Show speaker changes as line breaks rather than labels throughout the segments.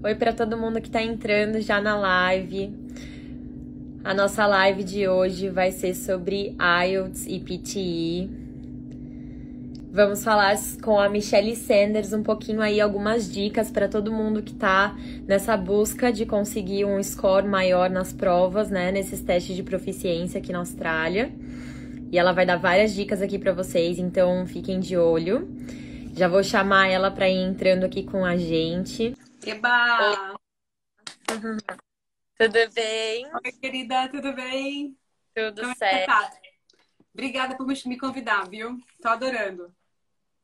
Oi para todo mundo que está entrando já na live. A nossa live de hoje vai ser sobre IELTS e PTE. Vamos falar com a Michelle Sanders um pouquinho aí, algumas dicas para todo mundo que está nessa busca de conseguir um score maior nas provas, né? Nesses testes de proficiência aqui na Austrália. E ela vai dar várias dicas aqui para vocês, então fiquem de olho. Já vou chamar ela para ir entrando aqui com a gente.
Eba!
Tudo bem?
Oi, querida, tudo bem?
Tudo
Como é que você
certo.
tá? Obrigada por me convidar, viu? Tô adorando.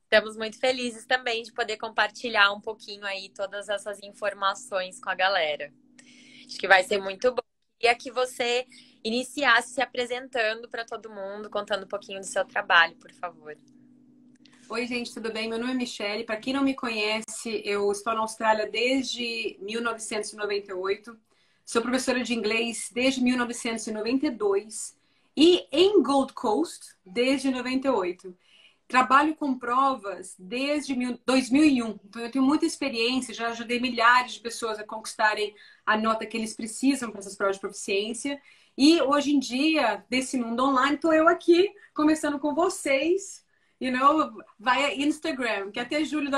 Estamos muito felizes também de poder compartilhar um pouquinho aí todas essas informações com a galera. Acho que vai ser muito bom. Queria que você iniciasse se apresentando para todo mundo, contando um pouquinho do seu trabalho, por favor.
Oi, gente, tudo bem? Meu nome é Michelle. Para quem não me conhece, eu estou na Austrália desde 1998. Sou professora de inglês desde 1992 e em Gold Coast desde 98. Trabalho com provas desde 2001, então eu tenho muita experiência, já ajudei milhares de pessoas a conquistarem a nota que eles precisam para essas provas de proficiência. E hoje em dia, desse mundo online, estou eu aqui, conversando com vocês, via Instagram, que até julho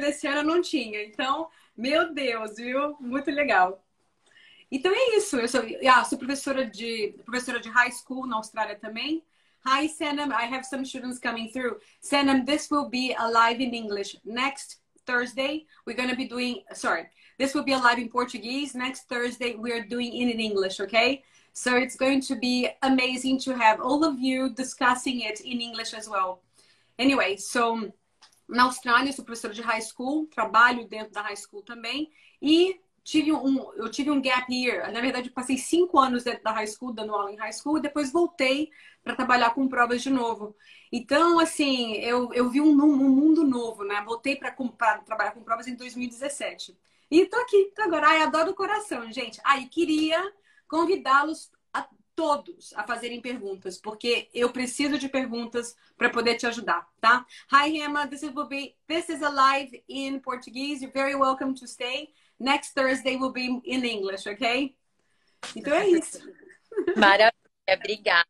desse ano eu não tinha. Então, meu Deus, viu? Muito legal. Então é isso. Eu sou professora de high school na Austrália também. Hi, Sanam. I have some students coming through. Sanam, this will be a live in English. Next Thursday, we're going to be doing, sorry, this will be a live in Portuguese. Next Thursday, we are doing it in English, okay? So it's going to be amazing to have all of you discussing it in English as well. Anyway, so na Austrália, eu sou professora de high school, trabalho dentro da high school também. E eu tive um gap year. Na verdade, eu passei 5 anos dentro da high school, dando aula em high school, e depois voltei para trabalhar com provas de novo. Então, assim, eu vi um mundo novo, né? Voltei para trabalhar com provas em 2017. E tô aqui, tô agora. Ai, adoro o coração, gente. Ai, queria convidá-los a todos a fazerem perguntas, porque eu preciso de perguntas para poder te ajudar, tá? Hi, Emma. This is a live in Portuguese. You're very welcome to stay. Next Thursday will be in English, ok? Então é isso.
Maravilha, obrigada.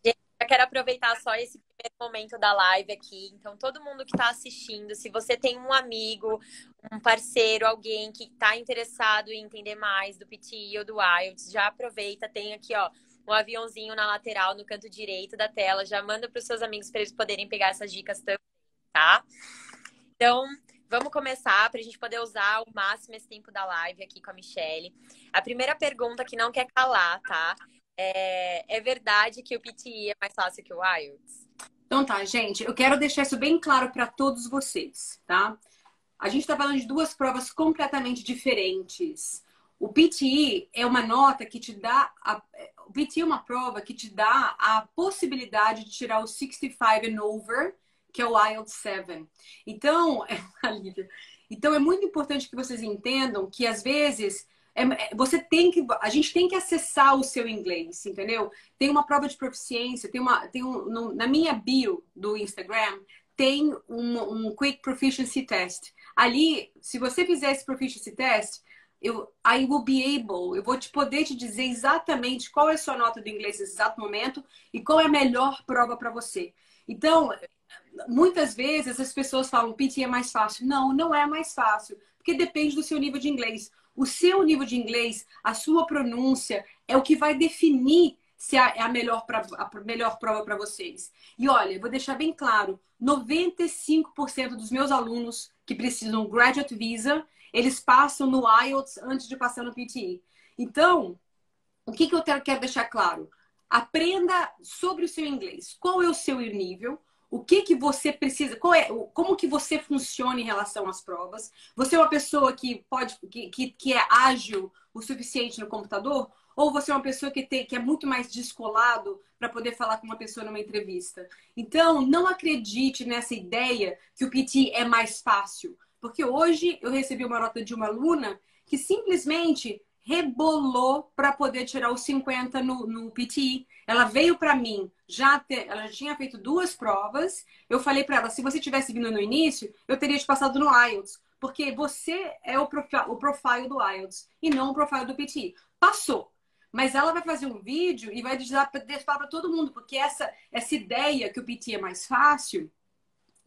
Gente, eu quero aproveitar só esse primeiro momento da live aqui. Então, todo mundo que está assistindo, se você tem um amigo, um parceiro, alguém que está interessado em entender mais do PTE ou do IELTS, já aproveita, tem aqui, ó, um aviãozinho na lateral, no canto direito da tela. Já manda para os seus amigos para eles poderem pegar essas dicas também, tá? Então, vamos começar para a gente poder usar ao máximo esse tempo da live aqui com a Michelle. A primeira pergunta que não quer calar, tá? É verdade que o PTE é mais fácil que o IELTS?
Então tá, gente, eu quero deixar isso bem claro para todos vocês, tá? A gente está falando de duas provas completamente diferentes. O PTE é uma nota que te dá... O PTE é uma prova que te dá a possibilidade de tirar o 65 and over, que é o IELTS 7. Então, então é muito importante que vocês entendam que às vezes a gente tem que acessar o seu inglês, entendeu? Tem uma prova de proficiência, na minha bio do Instagram tem um Quick Proficiency Test. Ali, se você fizer esse Proficiency Test, eu vou poder te dizer exatamente qual é a sua nota do inglês nesse exato momento e qual é a melhor prova para você. Então, muitas vezes as pessoas falam, PT é mais fácil. Não, não é mais fácil, porque depende do seu nível de inglês. O seu nível de inglês, a sua pronúncia, é o que vai definir se é a melhor prova para vocês. E olha, eu vou deixar bem claro, 95% dos meus alunos que precisam Graduate Visa, eles passam no IELTS antes de passar no PTE. Então, o que eu quero deixar claro? Aprenda sobre o seu inglês. Qual é o seu nível? O que você precisa? Como que você funciona em relação às provas? Você é uma pessoa que é ágil o suficiente no computador? Ou você é uma pessoa que é muito mais descolado para poder falar com uma pessoa numa entrevista? Então, não acredite nessa ideia que o PT é mais fácil. Porque hoje eu recebi uma nota de uma aluna que simplesmente rebolou para poder tirar os 50 no PTE. Ela veio para mim, ela já tinha feito 2 provas. Eu falei para ela, se você tivesse vindo no início, eu teria te passado no IELTS. porque você é o profile do IELTS e não o profile do PTE. Passou. Mas ela vai fazer um vídeo e vai falar para todo mundo, porque essa ideia que o PT é mais fácil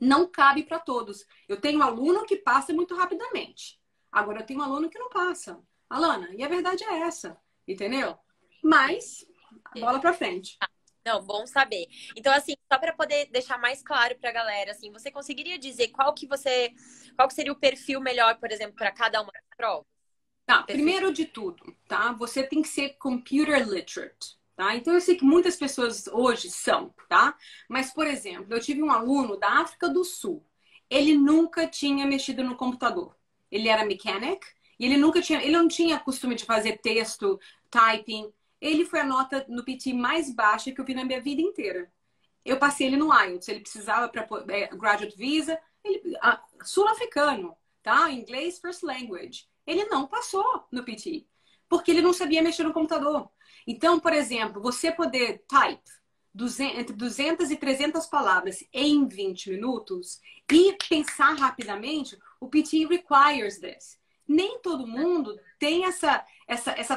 não cabe para todos. Eu tenho um aluno que passa muito rapidamente. Agora eu tenho um aluno que não passa. Alana, e a verdade é essa, entendeu? Mas, bola para frente.
Não, bom saber. Então, assim, só para poder deixar mais claro para a galera, assim, você conseguiria dizer qual que seria o perfil melhor, por exemplo, para cada uma das provas?
Tá, primeiro de tudo, tá? Você tem que ser computer literate, tá? Então eu sei que muitas pessoas hoje são, tá? Mas, por exemplo, eu tive um aluno da África do Sul. Ele nunca tinha mexido no computador. Ele era mechanic e ele não tinha costume de fazer texto, typing. Ele foi a nota no PT mais baixa que eu vi na minha vida inteira. Eu passei ele no IELTS, ele precisava para graduate visa, sul-africano, tá? Inglês first language. Ele não passou no PT, porque ele não sabia mexer no computador. Então, por exemplo, você poder type entre 200 e 300 palavras em 20 minutos e pensar rapidamente, o PT requires this. Nem todo mundo tem essa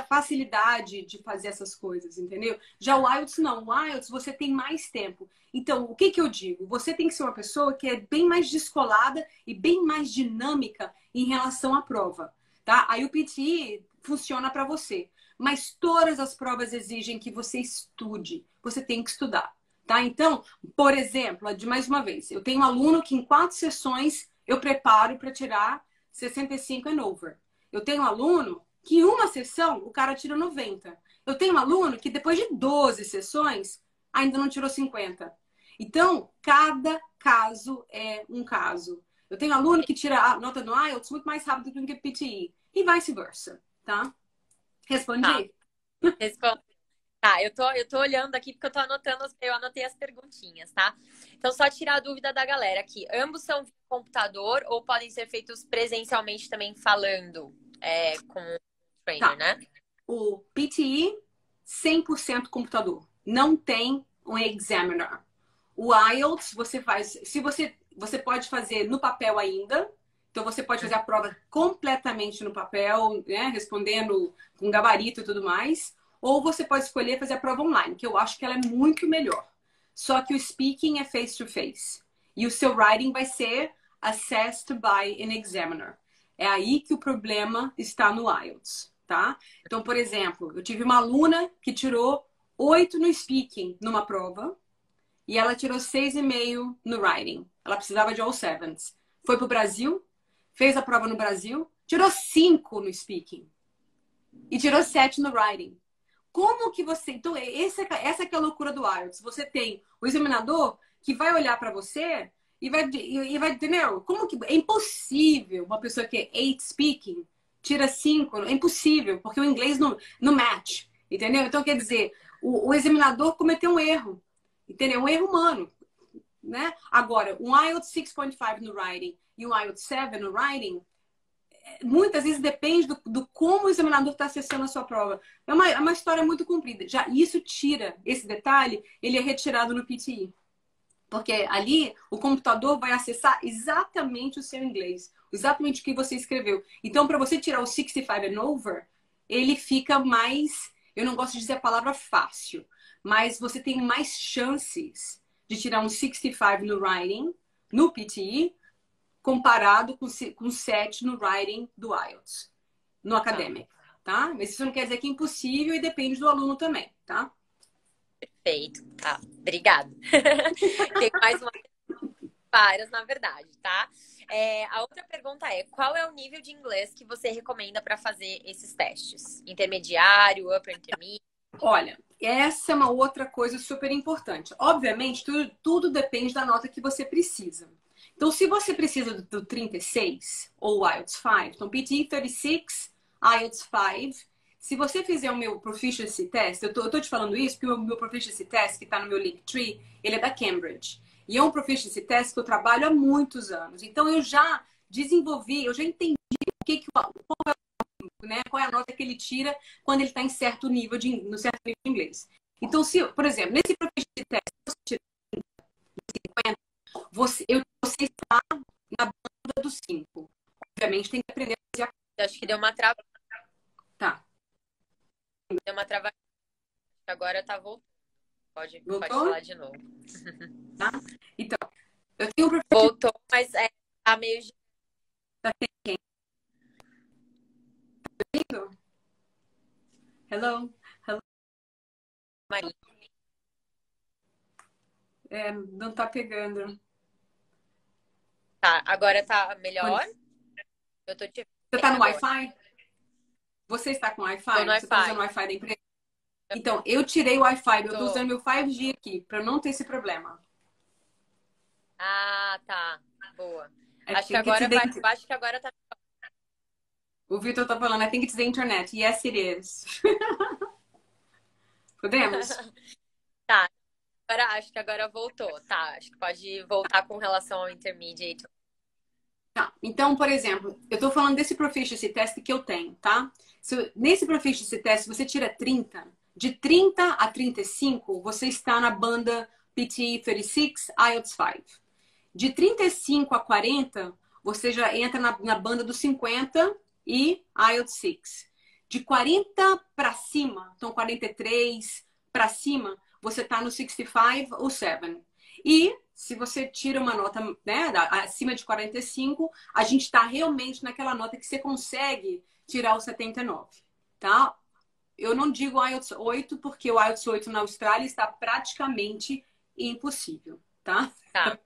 facilidade de fazer essas coisas, entendeu? Já o IELTS não. O IELTS você tem mais tempo. Então, o que eu digo? Você tem que ser uma pessoa que é bem mais descolada e bem mais dinâmica em relação à prova, tá? Aí o PTE funciona para você. Mas todas as provas exigem que você estude. Você tem que estudar, tá? Então, por exemplo, de mais uma vez, eu tenho um aluno que em 4 sessões eu preparo para tirar 65 and over. Eu tenho um aluno que em uma sessão o cara tira 90. Eu tenho um aluno que depois de 12 sessões ainda não tirou 50. Então, cada caso é um caso. Eu tenho aluno que tira a nota no IELTS muito mais rápido do que o PTE. E vice-versa, tá? Respondi?
Tá, respondi. Tá, eu tô olhando aqui porque eu tô anotando, eu anotei as perguntinhas, tá? Então, só tirar a dúvida da galera aqui. Ambos são via computador ou podem ser feitos presencialmente também falando com o trainer,
Tá.
né?
O PTE, 100% computador. Não tem um examiner. O IELTS, você faz... Se você pode fazer no papel ainda. Então, você pode fazer a prova completamente no papel, né? Respondendo com gabarito e tudo mais. Ou você pode escolher fazer a prova online, que eu acho que ela é muito melhor. Só que o speaking é face-to-face. E o seu writing vai ser assessed by an examiner. É aí que o problema está no IELTS, tá? Então, por exemplo, eu tive uma aluna que tirou 8 no speaking numa prova e ela tirou 6,5 no writing. Ela precisava de all sevens. Foi pro Brasil, fez a prova no Brasil, tirou 5 no speaking e tirou 7 no writing. Como que você... Então, essa que é a loucura do IELTS. Você tem o examinador que vai olhar para você e vai, entendeu? Como que... É impossível uma pessoa que é 8 speaking tira 5. É impossível, porque o inglês não match, entendeu? Então, quer dizer, o examinador cometeu um erro, entendeu? Um erro humano, né? Agora, um IELTS 6.5 no writing e um IELTS 7 no writing... Muitas vezes depende do como o examinador está acessando a sua prova. É uma história muito comprida. Já isso tira, esse detalhe, ele é retirado no PTE. Porque ali o computador vai acessar exatamente o seu inglês, exatamente o que você escreveu. Então, para você tirar o 65 and over, ele fica mais, eu não gosto de dizer a palavra fácil, mas você tem mais chances de tirar um 65 no writing, no PTE, comparado com 7 no writing do IELTS, no academic, tá? Mas isso não quer dizer que é impossível e depende do aluno também, tá?
Perfeito. Tá, obrigada. Tem mais várias, na verdade, tá? A outra pergunta é: qual é o nível de inglês que você recomenda para fazer esses testes? Intermediário, upper intermediate?
Olha, essa é uma outra coisa super importante. Obviamente, tudo depende da nota que você precisa. Então, se você precisa do 36 ou IELTS 5, então PTE 36, IELTS 5. Se você fizer o meu Proficiency Test, eu tô te falando isso porque o meu Proficiency Test, que está no meu Linktree, ele é da Cambridge. E é um Proficiency Test que eu trabalho há muitos anos. Então, eu já desenvolvi, eu já entendi qual é a nota que ele tira quando ele está em certo nível no certo nível de inglês. Então, se, por exemplo, nesse Proficiency Test, você tira 50, você está na banda dos 5. obviamente, tem que aprender a fazer
Acho que deu uma trava,
Tá.
deu uma trava. Agora tá voltando. Pode
Voltou?
falar de novo.
Tá? Então, eu tenho um professor
Voltou, mas tá meio.
tá quem? Hello? Hello? Não tá pegando.
Tá, agora tá melhor? Eu tô te
Você
vendo
tá no
agora.
Wi-Fi? Você está com
Tô
Wi-Fi?
no
Você tá usando
Wi-Fi.
o Wi-Fi da empresa? Então, eu tirei o Wi-Fi, eu tô
Tô.
usando meu 5G aqui, para não ter esse problema.
Ah, tá. Boa.
I
Acho que
think it's
agora
the,
vai. Acho que agora tá.
o Vitor tá falando, I think it's the internet. Yes, it is. Podemos?
Tá. Agora, acho que agora voltou. Tá. Acho que pode voltar com relação ao intermediate.
Tá. Então, por exemplo, eu tô falando desse proficiency test que eu tenho, tá? Nesse proficiency test, você tira 30. De 30 a 35, você está na banda PTE 36, IELTS 5. De 35 a 40, você já entra na banda dos 50 e IELTS 6. De 40 para cima, então 43 para cima, você está no 65 ou 7. E se você tira uma nota, né, acima de 45, a gente está realmente naquela nota que você consegue tirar o 79, tá? Eu não digo IELTS 8 porque o IELTS 8 na Austrália está praticamente impossível, tá?
Tá.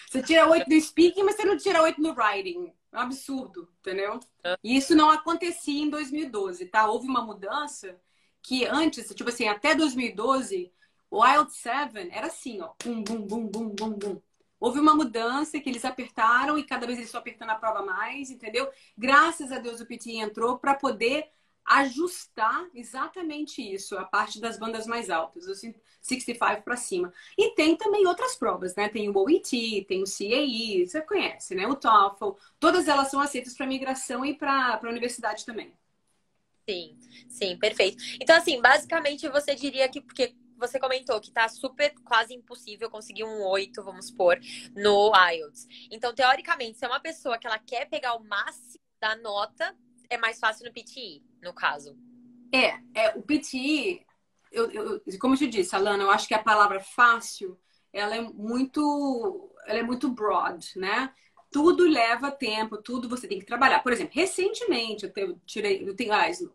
Você tira 8 no speaking, mas você não tira 8 no writing. É um absurdo, entendeu? E isso não acontecia em 2012, tá? Houve uma mudança que antes, tipo assim, até 2012, o IELTS 7 era assim, ó. Bum, bum, bum, bum, bum, bum. Houve uma mudança que eles apertaram e cada vez eles estão apertando a prova mais, entendeu? Graças a Deus o PT entrou para poder ajustar exatamente isso, a parte das bandas mais altas, os 65 para cima. E tem também outras provas, né? Tem o OET, tem o CAE, você conhece, né? O TOEFL, todas elas são aceitas para migração e para a universidade também.
Sim, sim, perfeito. Então, assim, basicamente você diria que, porque você comentou que tá super quase impossível conseguir um 8, vamos supor, no IELTS. Então, teoricamente, se é uma pessoa que ela quer pegar o máximo da nota, é mais fácil no PTE, no caso.
O PTE, como eu te disse, Alana, eu acho que a palavra fácil, ela é muito broad, né? Tudo leva tempo, tudo você tem que trabalhar. Por exemplo, recentemente eu tenho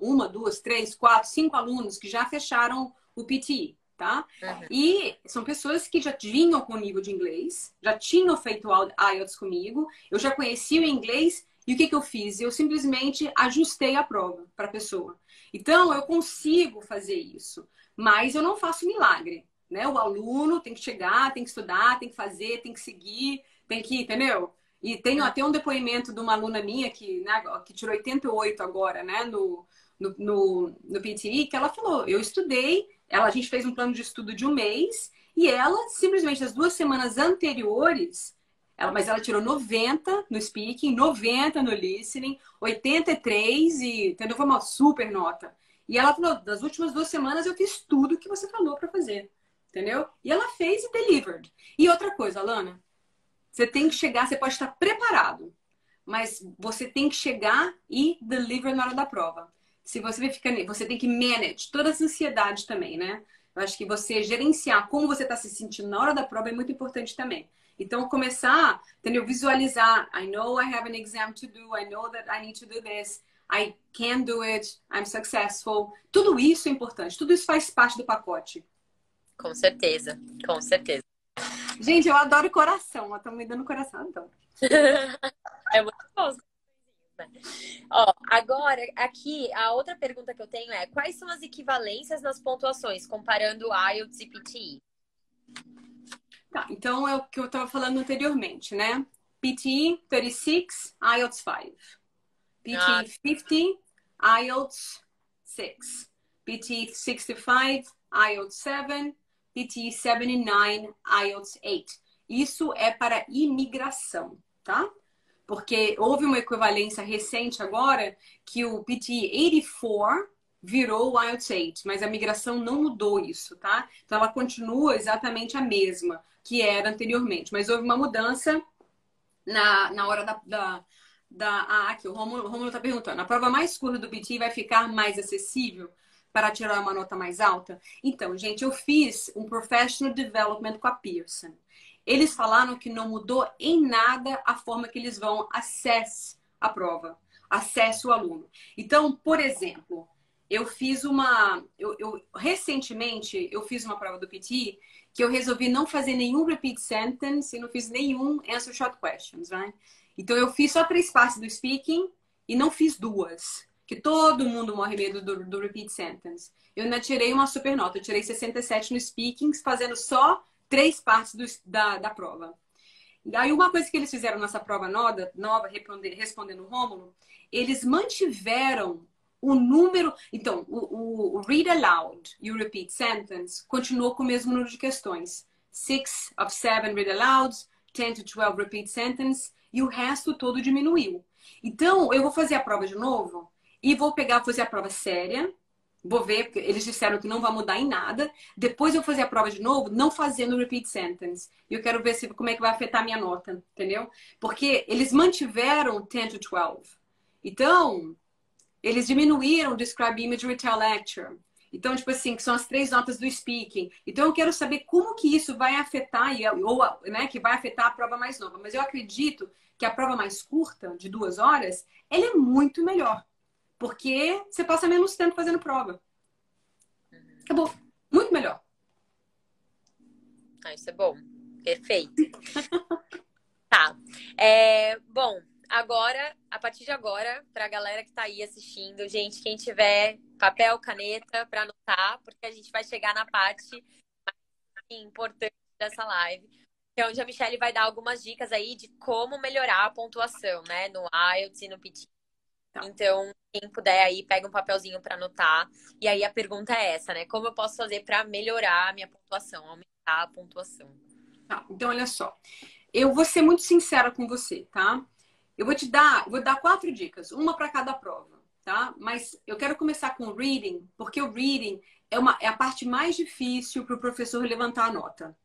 uma, duas, três, quatro, cinco alunos que já fecharam o PTE, tá?
Uhum.
E são pessoas que já vinham com nível de inglês, já tinham feito IELTS comigo, eu já conhecia o inglês e o que eu fiz? Eu simplesmente ajustei a prova para a pessoa. Então, eu consigo fazer isso, mas eu não faço milagre, né? O aluno tem que chegar, tem que estudar, tem que fazer, tem que seguir, tem que, entendeu? E tenho até um depoimento de uma aluna minha que tirou 88 agora, né, no PTE, que ela falou, eu estudei, a gente fez um plano de estudo de um mês, e ela, simplesmente, as 2 semanas anteriores, mas ela tirou 90 no speaking, 90 no listening, 83 e entendeu? Foi uma super nota. E ela falou, das últimas 2 semanas eu fiz tudo que você falou para fazer, entendeu? E ela fez e delivered. E outra coisa, Alana, você tem que chegar, você pode estar preparado, mas você tem que chegar e deliver na hora da prova. Se você vai ficar, você tem que manage toda essa ansiedade também, né? Eu acho que você gerenciar como você está se sentindo na hora da prova é muito importante também. Então, começar, entendeu? Visualizar. I know I have an exam to do. I know that I need to do this. I can do it. I'm successful. Tudo isso é importante. Tudo isso faz parte do pacote.
Com certeza, com certeza.
Gente, eu adoro coração. Estão me dando coração, então.
É muito bom. Ó, agora, aqui, a outra pergunta que eu tenho é: quais são as equivalências nas pontuações, comparando IELTS e PTE?
Tá, então é o que eu estava falando anteriormente, né? PTE 36, IELTS 5. PTE 50, IELTS 6. PTE 65, IELTS 7. PTE 79, IELTS 8. Isso é para imigração, tá? Porque houve uma equivalência recente agora que o PTE 84 virou o IELTS 8, mas a migração não mudou isso, tá? Então ela continua exatamente a mesma que era anteriormente, mas houve uma mudança na hora aqui, o Rômulo tá perguntando. A prova mais curta do PT vai ficar mais acessível para tirar uma nota mais alta? Então, gente, eu fiz um Professional Development com a Pearson. Eles falaram que não mudou em nada a forma que eles vão acessar a prova, acesse o aluno. Então, por exemplo, eu fiz recentemente eu fiz uma prova do PT que eu resolvi não fazer nenhum repeat sentence e não fiz nenhum answer short questions, né? Então eu fiz só 3 partes do speaking e não fiz 2, que todo mundo morre medo do repeat sentence. Eu ainda tirei uma super nota, eu tirei 67 no speaking, fazendo só 3 partes da prova. E aí uma coisa que eles fizeram nessa prova nova respondendo o Rômulo, eles mantiveram o número... Então, o read aloud e o repeat sentence continuou com o mesmo número de questões. 6 of 7 read alouds, 10 to 12 repeat sentence, e o resto todo diminuiu. Então, eu vou fazer a prova de novo e vou fazer a prova séria. Vou ver, porque eles disseram que não vai mudar em nada. Depois eu vou fazer a prova de novo, não fazendo repeat sentence. E eu quero ver como é que vai afetar a minha nota, entendeu? Porque eles mantiveram 10 to 12. Então, eles diminuíram Describe Image Retell Lecture. Então, tipo assim, que são as 3 notas do speaking. Então, eu quero saber como que isso vai afetar, né, que vai afetar a prova mais nova. Mas eu acredito que a prova mais curta, de 2 horas, ela é muito melhor. Porque você passa menos tempo fazendo prova. Acabou. Muito melhor.
Ah, isso é bom. Perfeito. Tá. Bom, agora, a partir de agora, pra galera que tá aí assistindo, gente, quem tiver papel, caneta pra anotar, porque a gente vai chegar na parte mais importante dessa live, que é onde a Michelle vai dar algumas dicas aí de como melhorar a pontuação, né? No IELTS e no PT.
Tá.
Então, quem puder aí, pega um papelzinho pra anotar. E aí a pergunta é essa, né? Como eu posso fazer pra melhorar a minha pontuação, aumentar a pontuação?
Tá. Então, olha só. Eu vou ser muito sincera com você, tá? Eu vou dar 4 dicas, uma para cada prova, tá? Mas eu quero começar com o reading, porque o reading é a parte mais difícil para o professor levantar a nota.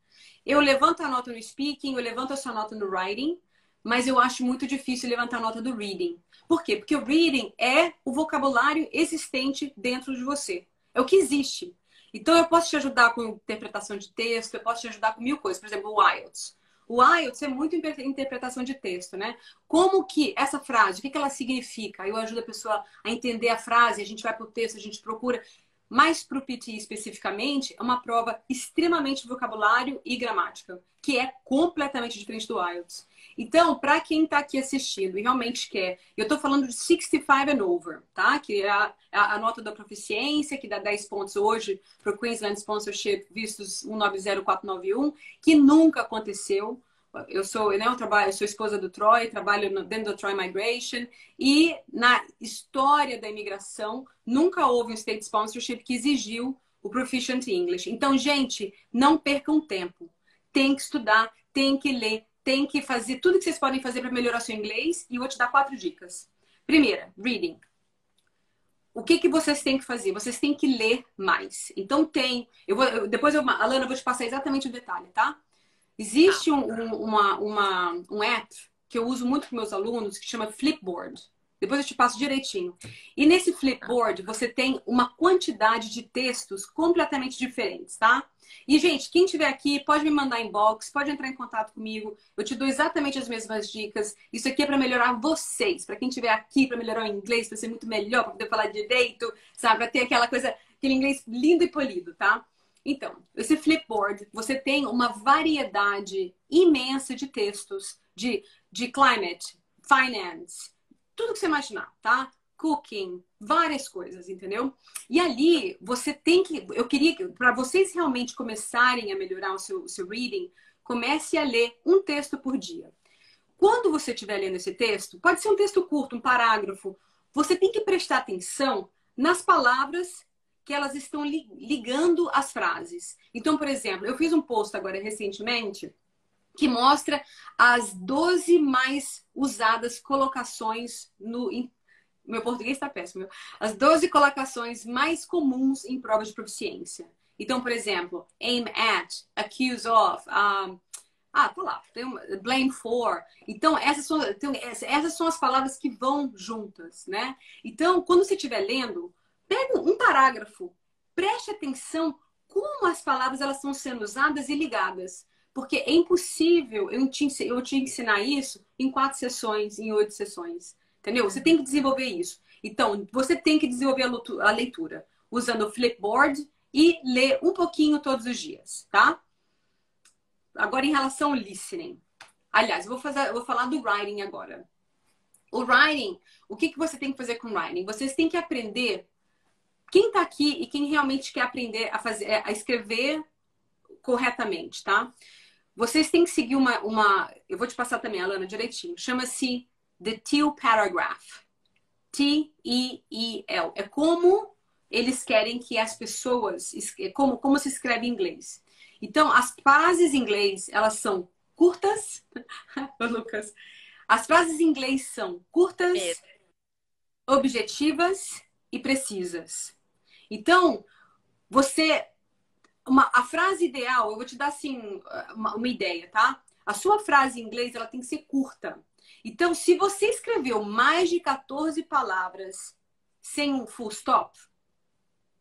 Eu levanto a nota no speaking, eu levanto a sua nota no writing, mas eu acho muito difícil levantar a nota do reading. Por quê? Porque o reading é o vocabulário existente dentro de você. É o que existe. Então, eu posso te ajudar com interpretação de texto, eu posso te ajudar com 1000 coisas. Por exemplo, o IELTS. O IELTS é muito interpretação de texto, né? Como que essa frase, o que ela significa? Eu ajudo a pessoa a entender a frase, a gente vai para o texto, a gente procura. Mas para o PT especificamente, é uma prova extremamente de vocabulário e gramática, que é completamente diferente do IELTS. Então, para quem está aqui assistindo e realmente quer, eu estou falando de 65 and over, tá? Que é a nota da proficiência, que dá 10 pontos hoje para o Queensland Sponsorship vistos 190491, que nunca aconteceu. Eu sou esposa do Troy, trabalho dentro do Troy Migration e na história da imigração nunca houve um state sponsorship que exigiu o Proficient English. Então, gente, não percam tempo. Tem que estudar, tem que ler, tem que fazer tudo que vocês podem fazer para melhorar seu inglês e eu vou te dar 4 dicas. Primeira, reading. O que vocês têm que fazer? Vocês têm que ler mais. Então Alana, eu vou te passar exatamente o detalhe, tá? Existe um app que eu uso muito com meus alunos que chama Flipboard. Depois eu te passo direitinho. E nesse Flipboard você tem uma quantidade de textos completamente diferentes, tá? E, gente, quem estiver aqui pode me mandar inbox, pode entrar em contato comigo. Eu te dou exatamente as mesmas dicas. Isso aqui é para melhorar vocês. Para quem estiver aqui, para melhorar o inglês, para ser muito melhor, para poder falar direito, sabe? Para ter aquela coisa, aquele inglês lindo e polido, tá? Então, esse Flipboard, você tem uma variedade imensa de textos de climate, finance, tudo que você imaginar, tá? Cooking, várias coisas, entendeu? E ali você tem que. Eu queria que, para vocês realmente começarem a melhorar o seu reading, comece a ler um texto por dia. Quando você estiver lendo esse texto, pode ser um texto curto, um parágrafo, você tem que prestar atenção nas palavras que elas estão ligando as frases. Então, por exemplo, eu fiz um post agora recentemente que mostra as 12 mais usadas colocações meu português está péssimo. As 12 colocações mais comuns em provas de proficiência. Então, por exemplo, aim at, accuse of, Ah, tá lá. Tem blame for. Então, essas são as palavras que vão juntas, né? Então, quando você estiver lendo, pega um parágrafo, preste atenção como as palavras elas estão sendo usadas e ligadas. Porque é impossível eu te ensinar isso em 4 sessões, em 8 sessões. Entendeu? Você tem que desenvolver isso. Então, você tem que desenvolver a leitura usando o Flipboard e ler um pouquinho todos os dias, tá? Agora, em relação ao listening. Aliás, eu vou falar do writing agora. O writing, o que você tem que fazer com o writing? Vocês têm que aprender quem está aqui e quem realmente quer aprender a escrever corretamente, tá? Vocês têm que seguir eu vou te passar também, Alana, direitinho. Chama-se The Teal Paragraph. T-E-E-L. É como eles querem que as pessoas... Como se escreve em inglês. Então, as frases em inglês, elas são curtas. Lucas. As frases em inglês são curtas, objetivas e precisas. Então, a frase ideal, eu vou te dar assim uma ideia, tá? A sua frase em inglês, ela tem que ser curta. Então, se você escreveu mais de 14 palavras sem um full stop,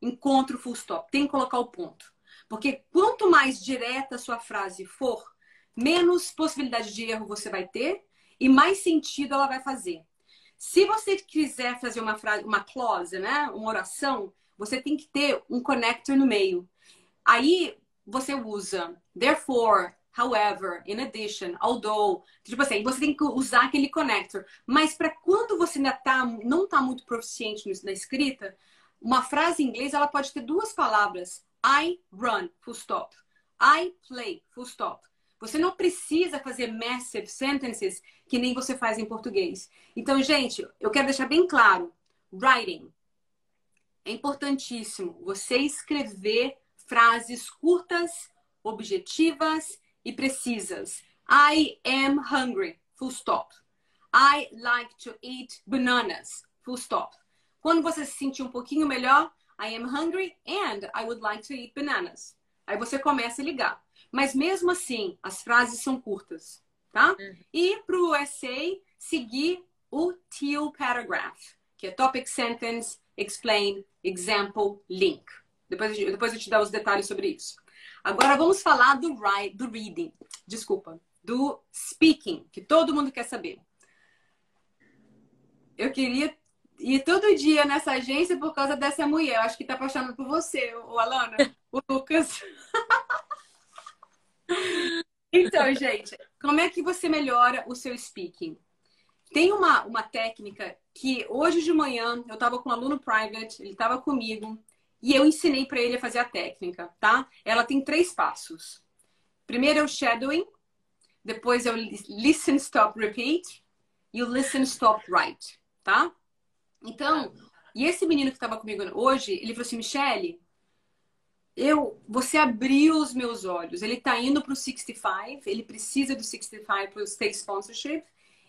encontre o full stop, tem que colocar o ponto. Porque quanto mais direta a sua frase for, menos possibilidade de erro você vai ter e mais sentido ela vai fazer. Se você quiser fazer uma frase, uma clause, né, uma oração, você tem que ter um connector no meio. Aí você usa therefore, however, in addition, although. Tipo assim, você tem que usar aquele connector. Mas para quando você ainda não está muito proficiente na escrita, uma frase em inglês ela pode ter 2 palavras. I run, full stop. I play, full stop. Você não precisa fazer massive sentences que nem você faz em português. Então, gente, eu quero deixar bem claro. Writing. É importantíssimo você escrever frases curtas, objetivas e precisas. I am hungry, full stop. I like to eat bananas, full stop. Quando você se sentir um pouquinho melhor, I am hungry and I would like to eat bananas. Aí você começa a ligar. Mas mesmo assim, as frases são curtas, tá? E para o essay, seguir o Teal Paragraph, que é Topic Sentence, Explain, Example, Link. Depois eu te dar os detalhes sobre isso. Agora vamos falar do reading. Desculpa. Do speaking, que todo mundo quer saber. Eu queria ir todo dia nessa agência por causa dessa mulher. Eu acho que tá apaixonada por você, o Alana, o Lucas. Então, gente, como é que você melhora o seu speaking? Tem uma técnica que hoje de manhã eu estava com um aluno private, ele estava comigo e eu ensinei para ele a fazer a técnica, tá? Ela tem 3 passos. Primeiro é o shadowing, depois é o listen, stop, repeat e o listen, stop, write, tá? Então, e esse menino que estava comigo hoje, ele falou assim, Michele, você abriu os meus olhos. Ele tá indo pro 65, ele precisa do 65 pro State Sponsorship.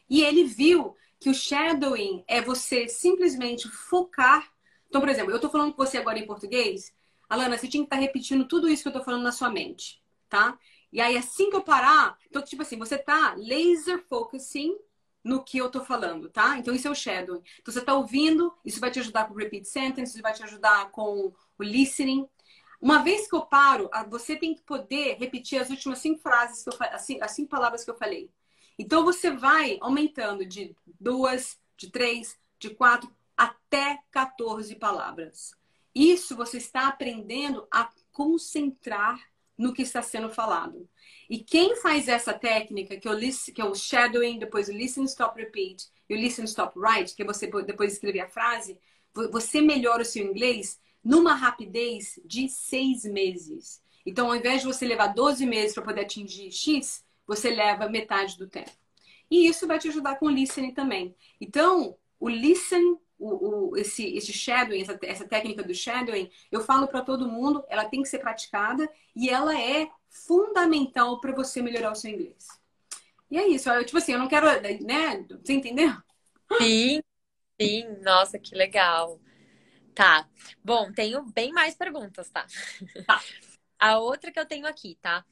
E ele viu que o shadowing é você simplesmente focar. Então, por exemplo, eu tô falando com você agora em português. Alana, você tinha que estar repetindo tudo isso que eu tô falando na sua mente, tá? E aí, assim que eu parar, então, tipo assim, você tá laser focusing no que eu tô falando, tá? Então, isso é o shadowing. Então, você tá ouvindo, isso vai te ajudar com o repeat sentence, isso vai te ajudar com o listening. Uma vez que eu paro, você tem que poder repetir as últimas 5 frases que eu falei, as 5 palavras que eu falei. Então você vai aumentando de 2, de 3, de 4 até 14 palavras. Isso você está aprendendo a concentrar no que está sendo falado. E quem faz essa técnica, que é o shadowing, depois o listen, stop, repeat e o listen, stop, write, que é você depois escrever a frase, você melhora o seu inglês numa rapidez de 6 meses. Então, ao invés de você levar 12 meses para poder atingir X, você leva metade do tempo. E isso vai te ajudar com o listening também. Então, o listening, esse shadowing, essa técnica do shadowing, eu falo para todo mundo, ela tem que ser praticada e ela é fundamental para você melhorar o seu inglês. E é isso. Tipo assim, eu não quero, né? Você entendeu?
Sim, sim. Nossa, que legal. Tá. Bom, tenho bem mais perguntas, tá?
Tá.
A outra que eu tenho aqui, tá?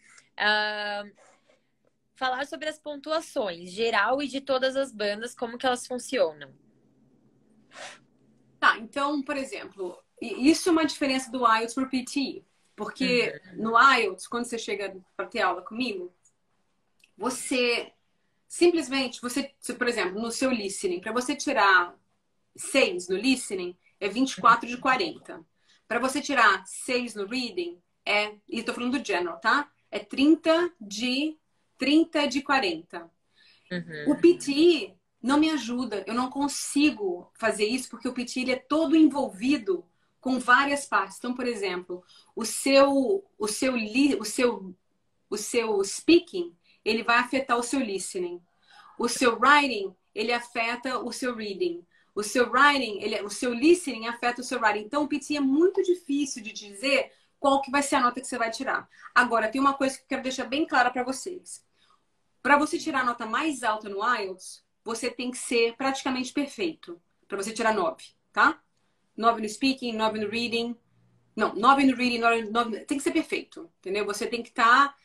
falar sobre as pontuações geral e de todas as bandas, como que elas funcionam.
Tá, então, por exemplo, isso é uma diferença do IELTS para o PTE. Porque no IELTS, quando você chega para ter aula comigo, você simplesmente, por exemplo, no seu listening, para você tirar 6 no listening, é 24 de 40. Para você tirar 6 no reading, e estou falando do general, tá? É 30 de 40. O PTE não me ajuda, eu não consigo fazer isso porque o PTE ele é todo envolvido com várias partes. Então, por exemplo, o seu speaking, ele vai afetar o seu listening. O seu writing, ele afeta o seu reading. O seu writing, o seu listening afeta o seu writing. Então, o PTE é muito difícil de dizer qual que vai ser a nota que você vai tirar. Agora, tem uma coisa que eu quero deixar bem clara para vocês. Para você tirar a nota mais alta no IELTS, você tem que ser praticamente perfeito. Para você tirar 9, tá? 9 no speaking, 9 no reading. Não, 9 no reading, 9. Tem que ser perfeito, entendeu? Você tem que estar...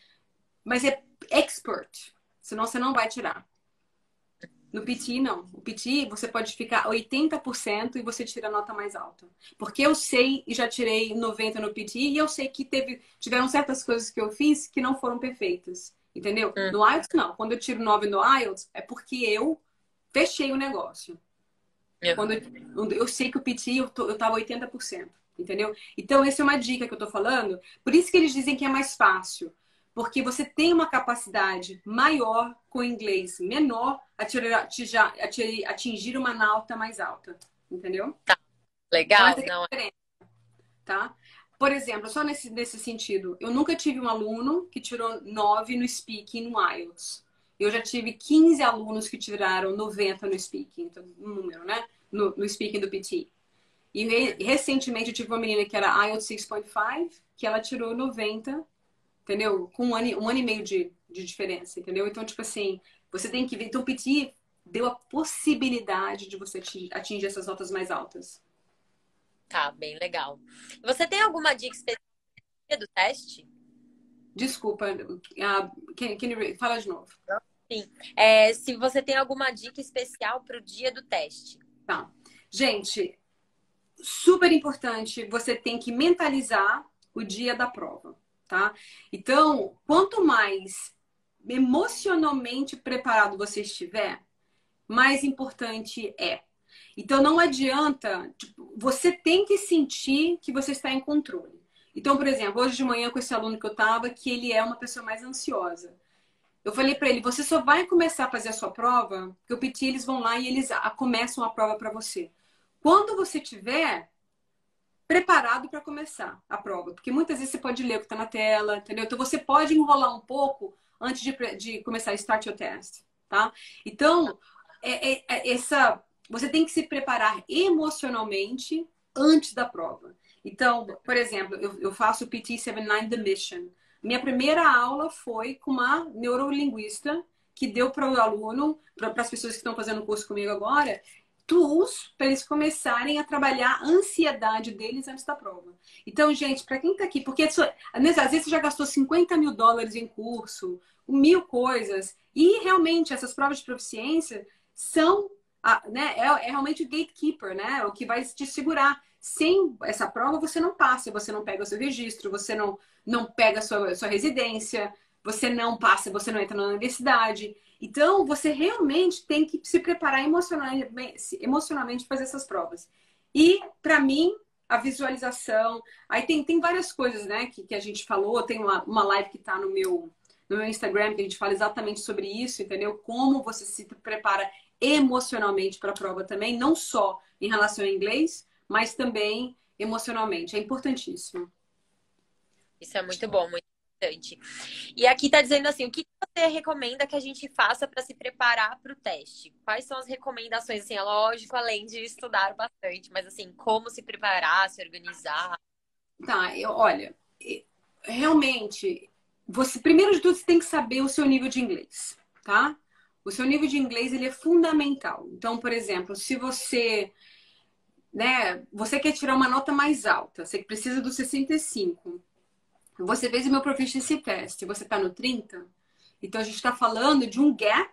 Mas é expert. Senão você não vai tirar. No PTE, não. O PTE, você pode ficar 80% e você tira a nota mais alta. Porque eu sei, e já tirei 90 no PTE, e eu sei que tiveram certas coisas que eu fiz que não foram perfeitas. Entendeu? No IELTS, não. Quando eu tiro 9 no IELTS, é porque eu fechei o negócio. Quando eu sei que o PTE, eu tava 80%. Entendeu? Então, essa é uma dica que eu tô falando. Por isso que eles dizem que é mais fácil. Porque você tem uma capacidade maior com o inglês menor atingir uma nota mais alta. Entendeu?
Tá. Legal,
então,
não
é. Tá? Por exemplo, só nesse sentido, eu nunca tive um aluno que tirou 9 no speaking no IELTS. Eu já tive 15 alunos que tiraram 90 no speaking, então, um número, né? No speaking do PT. E recentemente eu tive uma menina que era IELTS 6.5, que ela tirou 90, entendeu? Com um ano e meio de diferença, entendeu? Então, tipo assim, você tem que ver. Então, o PT deu a possibilidade de você atingir essas notas mais altas.
Tá, bem legal. Você tem alguma dica específica do teste?
Desculpa, fala de novo.
Sim. Se você tem alguma dica especial para o dia do teste.
Tá. Gente, super importante, você tem que mentalizar o dia da prova, tá? Então, quanto mais emocionalmente preparado você estiver, mais importante é. Então, não adianta, tipo, você tem que sentir que você está em controle. Então, por exemplo, hoje de manhã com esse aluno que eu tava, que ele é uma pessoa mais ansiosa. Eu falei para ele, você só vai começar a fazer a sua prova, porque o PT eles vão lá e eles começam a prova para você. Quando você tiver preparado para começar a prova, porque muitas vezes você pode ler o que está na tela, entendeu? Então você pode enrolar um pouco antes de começar a start your test, tá? Então, você tem que se preparar emocionalmente antes da prova. Então, por exemplo, eu faço o PT 79 The Mission. Minha primeira aula foi com uma neurolinguista que deu para o aluno, para as pessoas que estão fazendo o curso comigo agora, tools para eles começarem a trabalhar a ansiedade deles antes da prova. Então, gente, para quem está aqui, porque às vezes você já gastou $50 mil em curso, 1000 coisas, e realmente essas provas de proficiência são, né, é realmente o gatekeeper, né? O que vai te segurar. Sem essa prova, você não passa, você não pega o seu registro, você não pega a sua residência, você não passa, você não entra na universidade. Então, você realmente tem que se preparar emocionalmente para fazer essas provas. E, para mim, a visualização... Aí tem várias coisas, né, que a gente falou. Tem uma live que está no meu Instagram, que a gente fala exatamente sobre isso, entendeu? Como você se prepara emocionalmente para a prova também, não só em relação ao inglês, mas também emocionalmente. É importantíssimo.
Isso é muito bom, muito importante. E aqui tá dizendo assim, o que você recomenda que a gente faça para se preparar para o teste? Quais são as recomendações? Assim, é lógico, além de estudar bastante, mas assim, como se preparar, se organizar?
Tá, olha, realmente, primeiro de tudo, você tem que saber o seu nível de inglês, tá? O seu nível de inglês, ele é fundamental. Então, por exemplo, se você, né, você quer tirar uma nota mais alta, você precisa do 65. Você fez o meu proficiency test, você tá no 30, Então, a gente está falando de um gap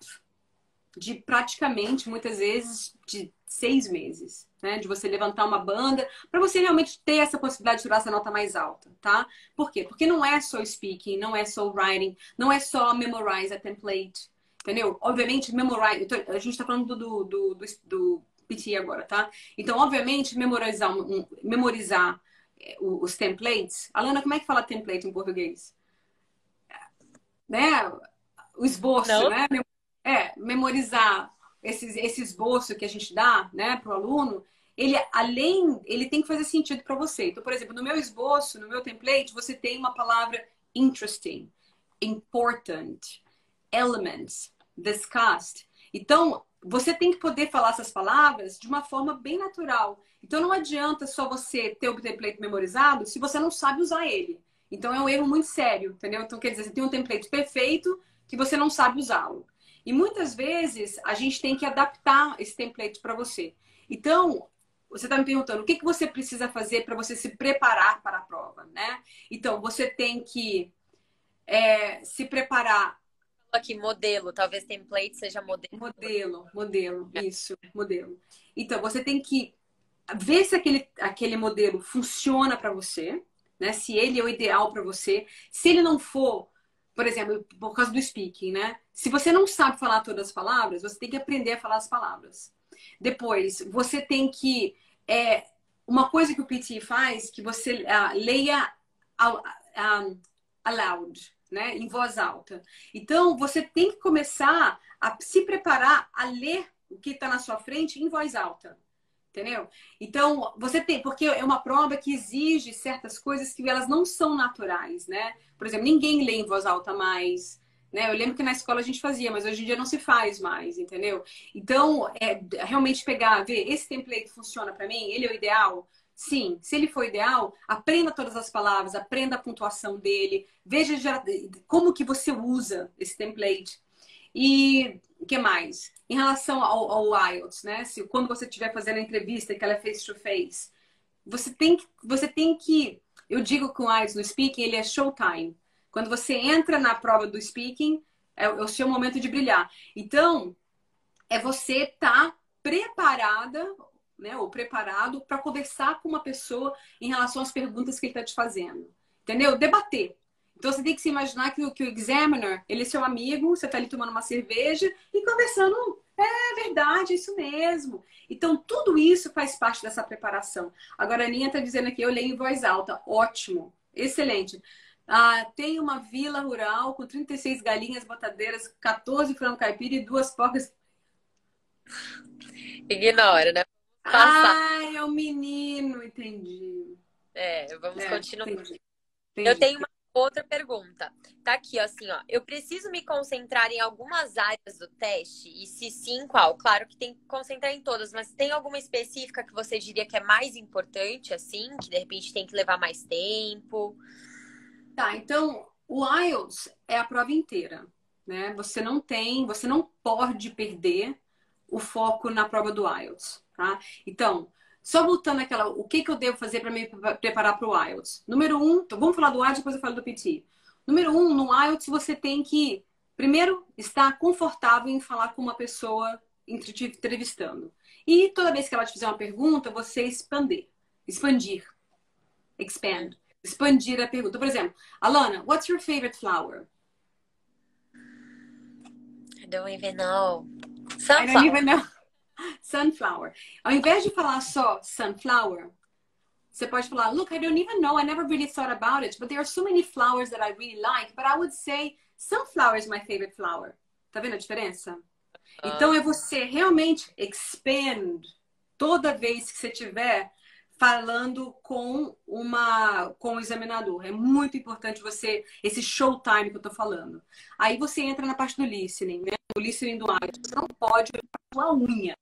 de praticamente, muitas vezes, de 6 meses, né? De você levantar uma banda, para você realmente ter essa possibilidade de tirar essa nota mais alta, tá? Por quê? Porque não é só speaking, não é só writing, não é só memorize a template, entendeu? Obviamente, memorize... A gente está falando do PT agora, tá? Então, obviamente, memorizar os templates... Alana, como é que fala template em português? Né? O esboço,
Não?
né? Memorizar esse esboço que a gente dá, né, para o aluno, ele tem que fazer sentido para você. Então, por exemplo, no meu esboço, no meu template, você tem uma palavra interesting, important, elements, discussed. Então, você tem que poder falar essas palavras de uma forma bem natural. Então, não adianta só você ter o template memorizado se você não sabe usar ele. Então, é um erro muito sério, entendeu? Então, quer dizer, você tem um template perfeito que você não sabe usá-lo. E muitas vezes a gente tem que adaptar esse template para você. Então, você está me perguntando o que você precisa fazer para você se preparar para a prova, né? Então, você tem que se preparar.
Aqui, modelo. Talvez template seja modelo.
Modelo, isso, modelo. Então, você tem que ver se aquele modelo funciona para você, né? Se ele é o ideal para você. Se ele não for, por exemplo, por causa do speaking, né? Se você não sabe falar todas as palavras, você tem que aprender a falar as palavras. Depois, você tem que... uma coisa que o PT faz, que você leia aloud, né? Em voz alta. Então, você tem que começar a se preparar a ler o que está na sua frente em voz alta. Entendeu? Então, você tem, porque é uma prova que exige certas coisas que elas não são naturais, né? Por exemplo, ninguém lê em voz alta mais, né? Eu lembro que na escola a gente fazia, mas hoje em dia não se faz mais, entendeu? Então, realmente pegar, ver, esse template funciona para mim, ele é o ideal? Sim, se ele for ideal, aprenda todas as palavras, aprenda a pontuação dele, veja como que você usa esse template. E o que mais? Em relação ao IELTS, né? Quando você estiver fazendo a entrevista, que ela é face to face, você tem que, eu digo que o IELTS no speaking, ele é showtime. Quando você entra na prova do speaking, é o seu momento de brilhar. Então, é você estar preparada, né, ou preparado para conversar com uma pessoa em relação às perguntas que ele está te fazendo. Entendeu? Debater. Então você tem que se imaginar que o examiner, ele é seu amigo, você está ali tomando uma cerveja e conversando. É verdade, isso mesmo. Então, tudo isso faz parte dessa preparação. Agora, a Aninha está dizendo aqui, eu leio em voz alta. Ótimo, excelente. Tem uma vila rural com 36 galinhas botadeiras, 14 frango caipira e 2 porcas.
Ignora, né? Passar.
É o menino, entendi.
Vamos continuar.
Entendi.
Eu
Entendi.
tenho uma outra pergunta. Tá aqui, ó, assim, ó. Eu preciso me concentrar em algumas áreas do teste? E se sim, qual? Claro que tem que concentrar em todas, mas tem alguma específica que você diria que é mais importante, assim? Que de repente tem que levar mais tempo?
Tá, então o IELTS é a prova inteira, né? Você não pode perder o foco na prova do IELTS, tá? Então, só voltando àquela, o que eu devo fazer para me preparar para o IELTS? Número um, então vamos falar do IELTS, depois eu falo do PT. Número um, no IELTS você tem que, primeiro, estar confortável em falar com uma pessoa te entrevistando. E toda vez que ela te fizer uma pergunta, você expandir, expand. Expandir a pergunta. Por exemplo, Alana, what's your favorite flower?
I don't even know.
I don't
Sunflower.
even know. Sunflower. Ao invés de falar só sunflower, você pode falar, look, I don't even know. I never really thought about it. But there are so many flowers that I really like. But I would say sunflower is my favorite flower. Tá vendo a diferença? Então é você realmente expand toda vez que você tiver falando com o examinador. É muito importante você esse showtime que eu tô falando. Aí você entra na parte do listening, né? O listening do IELTS. Você não pode olhar a sua unha.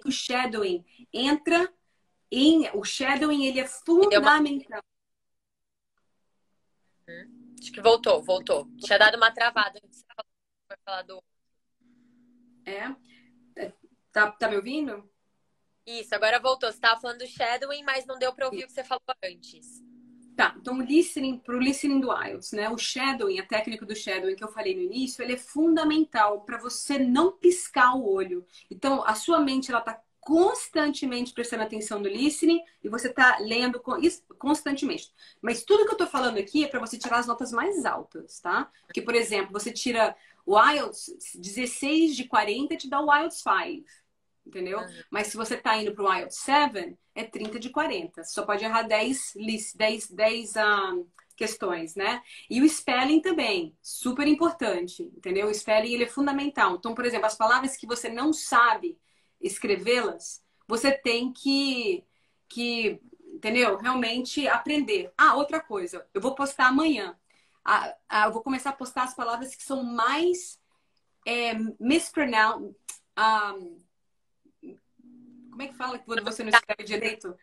O shadowing entra o shadowing, ele é
Deu uma...
fundamental.
Acho que voltou. Tinha dado uma travada antes de você falar do...
É. Tá me ouvindo?
Isso, agora voltou. Você estava falando do shadowing, mas não deu para ouvir o que você falou antes.
Tá, então o listening, pro listening do IELTS, né? O shadowing, a técnica do shadowing que eu falei no início, ele é fundamental para você não piscar o olho. Então, a sua mente, ela tá constantemente prestando atenção no listening e você tá lendo constantemente. Mas tudo que eu tô falando aqui é para você tirar as notas mais altas, tá? Porque, por exemplo, você tira o IELTS 16 de 40 te dá o IELTS 5. Entendeu? Mas se você tá indo pro IELTS 7, é 30 de 40. Você só pode errar 10 questões, né? E o spelling também, super importante, entendeu? O spelling, ele é fundamental. Então, por exemplo, as palavras que você não sabe escrevê-las, você tem entendeu? Realmente aprender. Ah, outra coisa, eu vou postar amanhã. Eu vou começar a postar as palavras que são mais mispronounced. Como é que fala quando você não escreve direito?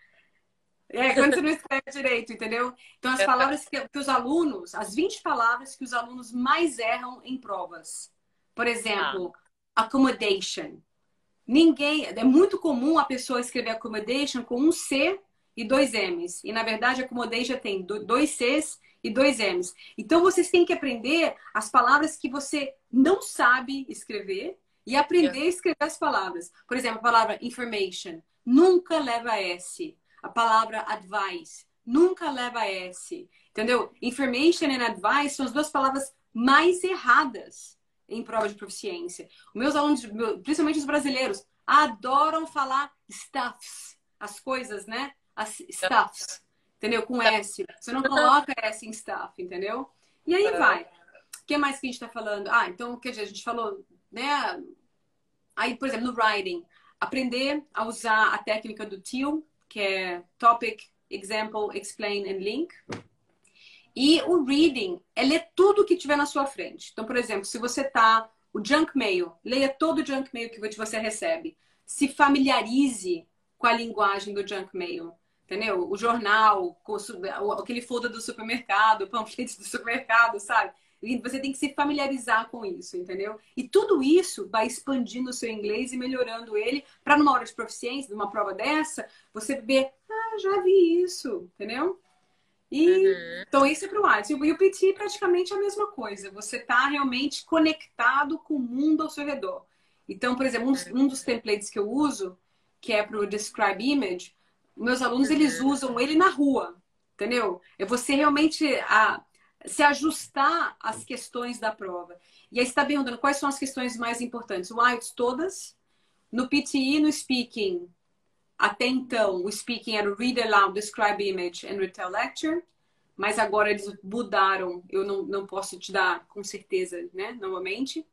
Quando você não escreve direito, entendeu? Então, as palavras que os alunos, as 20 palavras que os alunos mais erram em provas. Por exemplo, accommodation. É muito comum a pessoa escrever accommodation com um C e dois M's. E, na verdade, accommodation tem dois C's e dois M's. Então, vocês têm que aprender as palavras que você não sabe escrever e aprender a escrever as palavras. Por exemplo, a palavra information nunca leva S. A palavra advice nunca leva S. Entendeu? Information e advice são as duas palavras mais erradas em prova de proficiência. Os meus alunos, principalmente os brasileiros, adoram falar stuffs. As coisas, né? As stuffs. Entendeu? Com S. Você não coloca S em stuff, entendeu? E aí vai. O que mais que a gente tá falando? Então, o que a gente falou, né? Aí, por exemplo, no writing, aprender a usar a técnica do TEAL, que é Topic, Example, Explain and Link. E o reading é ler tudo que tiver na sua frente. Então, por exemplo, se você tá... O junk mail, leia todo o junk mail que você recebe. Se familiarize com a linguagem do junk mail. Entendeu? O jornal, aquele folder do supermercado, o panfleto do supermercado, sabe? E você tem que se familiarizar com isso, entendeu? E tudo isso vai expandindo o seu inglês e melhorando ele para numa hora de proficiência, numa prova dessa, você ver, já vi isso, entendeu? Então, isso é para o IELTS. E o PT é praticamente a mesma coisa. Você está realmente conectado com o mundo ao seu redor. Então, por exemplo, um dos templates que eu uso, que é para o Describe Image, meus alunos, eles usam ele na rua, entendeu? É você realmente se ajustar às questões da prova. E aí você está perguntando quais são as questões mais importantes. O IELTS, todas. No PTE, no Speaking, até então, o Speaking era o Read Aloud, Describe Image and Retell Lecture. Mas agora eles mudaram. Eu não posso te dar com certeza, né? Novamente.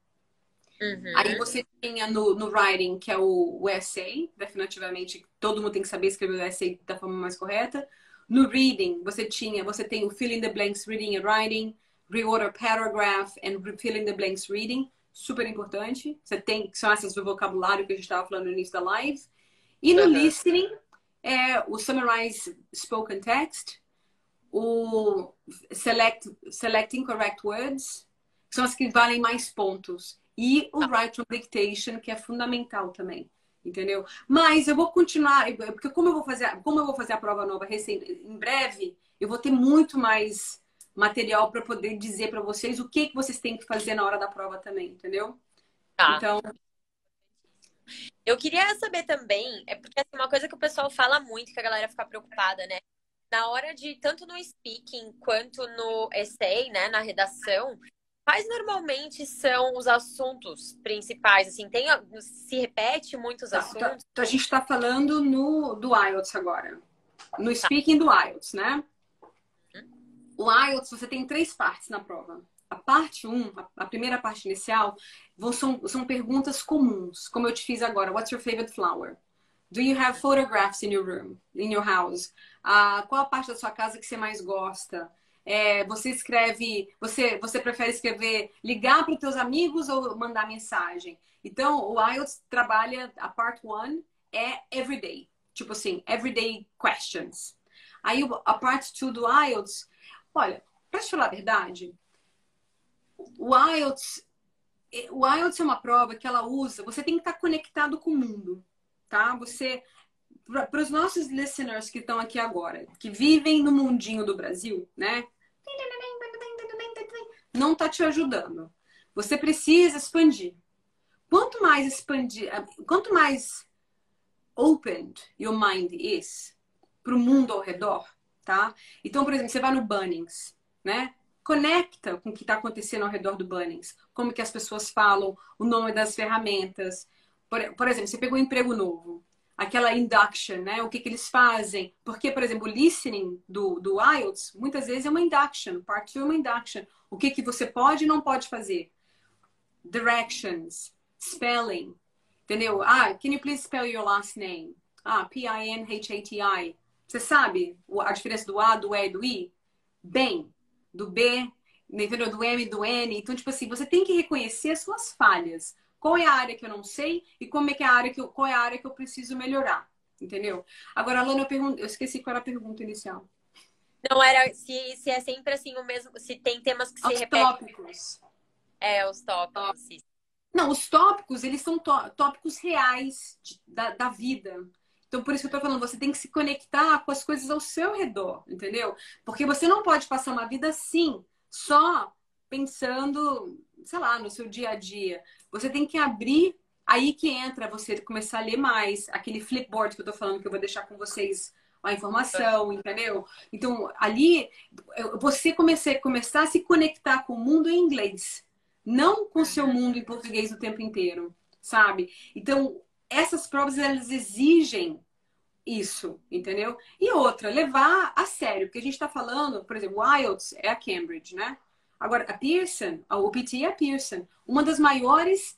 Aí você tinha no Writing, que é o Essay. Definitivamente, todo mundo tem que saber escrever o Essay da forma mais correta. No Reading, você tem o Fill in the Blanks Reading and Writing, Reorder Paragraph and Fill in the Blanks Reading. Super importante. São essas do vocabulário que a gente estava falando no início da live. E no Listening, o Summarize Spoken Text, o Select Incorrect Words, que são as que valem mais pontos. E o Write from Dictation, que é fundamental também. Entendeu? Mas eu vou continuar, porque como eu vou fazer a prova nova em breve, eu vou ter muito mais material para poder dizer para vocês o que vocês têm que fazer na hora da prova também, entendeu? Então,
eu queria saber também, porque assim, uma coisa que o pessoal fala muito, que a galera fica preocupada, né? Na hora de, tanto no speaking quanto no essay, né, na redação, quais normalmente são os assuntos principais? Assim, se repete muitos assuntos?
A gente está falando do IELTS agora. No speaking do IELTS, né? O IELTS, você tem 3 partes na prova. A parte 1, a primeira parte inicial, são perguntas comuns, como eu te fiz agora. What's your favorite flower? Do you have photographs in your room, in your house? Qual a parte da sua casa que você mais gosta? Você prefere escrever, ligar para os teus amigos ou mandar mensagem? Então, o IELTS trabalha, a part 1 é everyday. Tipo assim, everyday questions. Aí, a part 2 do IELTS, olha, para te falar a verdade, o IELTS é uma prova que ela usa, você tem que estar conectado com o mundo, tá? para os nossos listeners que estão aqui agora, que vivem no mundinho do Brasil, né? Não tá te ajudando. Você precisa expandir. Quanto mais expandir, quanto mais opened your mind is para o mundo ao redor, tá? Então, por exemplo, você vai no Bunnings, né? Conecta com o que está acontecendo ao redor do Bunnings. Como que as pessoas falam, o nome das ferramentas. Por exemplo, você pegou um emprego novo. Aquela induction, né? O que que eles fazem. Porque, por exemplo, o listening do IELTS, muitas vezes é uma induction. Part 2 é uma induction. O que que você pode e não pode fazer. Directions, spelling. Entendeu? Ah, can you please spell your last name? Ah, Pinhati. Você sabe a diferença do A, do E e do I? Bem, do B, entendeu? Do M e do N. Então, tipo assim, você tem que reconhecer as suas falhas. Qual é a área que eu não sei e como é que é a área qual é a área que eu preciso melhorar. Entendeu? Agora, Alana, eu esqueci qual era a pergunta inicial.
Não era se é sempre assim o mesmo, se tem temas que se
Os
repetem.
tópicos.
Os tópicos.
Não, os tópicos, eles são tópicos reais da vida. Então, por isso que eu tô falando, você tem que se conectar com as coisas ao seu redor, entendeu? Porque você não pode passar uma vida assim, só pensando, sei lá, no seu dia a dia. Você tem que abrir, aí que entra você começar a ler mais, aquele flipboard que eu tô falando, que eu vou deixar com vocês a informação, entendeu? Então, ali, você começar a se conectar com o mundo em inglês. Não com o seu mundo em português o tempo inteiro, sabe? Então, essas provas, elas exigem isso, entendeu? E outra, levar a sério, porque a gente está falando, por exemplo, o IELTS é a Cambridge, né? Agora, a Pearson, a OPT é a Pearson, uma das maiores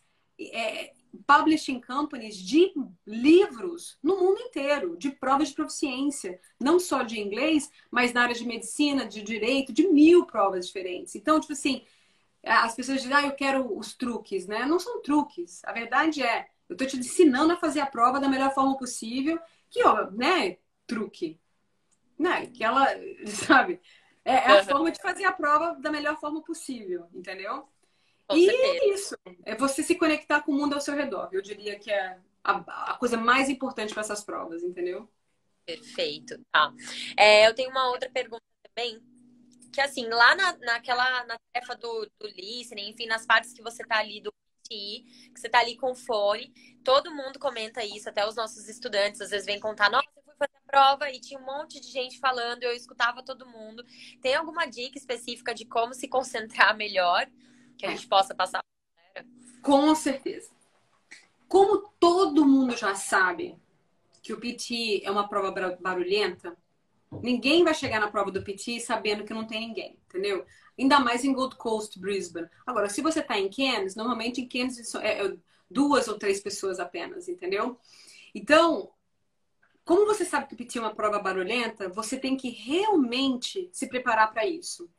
publishing companies de livros no mundo inteiro, de provas de proficiência, não só de inglês, mas na área de medicina, de direito, de 1000 provas diferentes. Então, tipo assim, as pessoas dizem, eu quero os truques, né? Não são truques. A verdade é, eu tô te ensinando a fazer a prova da melhor forma possível, que, ó, né? Truque. Né? Que ela, sabe? É a forma de fazer a prova da melhor forma possível, entendeu?
Com
E
certeza.
é isso. É você se conectar com o mundo ao seu redor. Eu diria que é a coisa mais importante para essas provas, entendeu?
Perfeito. Tá. Eu tenho uma outra pergunta também. Que assim, lá na tarefa do listening, enfim, nas partes que você tá ali do PTI, que você tá ali com o fone, todo mundo comenta isso, até os nossos estudantes às vezes vêm contar, nossa, eu fui fazer a prova e tinha um monte de gente falando, eu escutava todo mundo. Tem alguma dica específica de como se concentrar melhor que a gente possa passar pra galera?
Com certeza. Como todo mundo já sabe que o PT é uma prova barulhenta, ninguém vai chegar na prova do PT sabendo que não tem ninguém, entendeu? Ainda mais em Gold Coast, Brisbane. Agora, se você tá em Cairns, normalmente em Cairns é 2 ou 3 pessoas apenas, entendeu? Então, como você sabe que o PT é uma prova barulhenta, você tem que realmente se preparar para isso.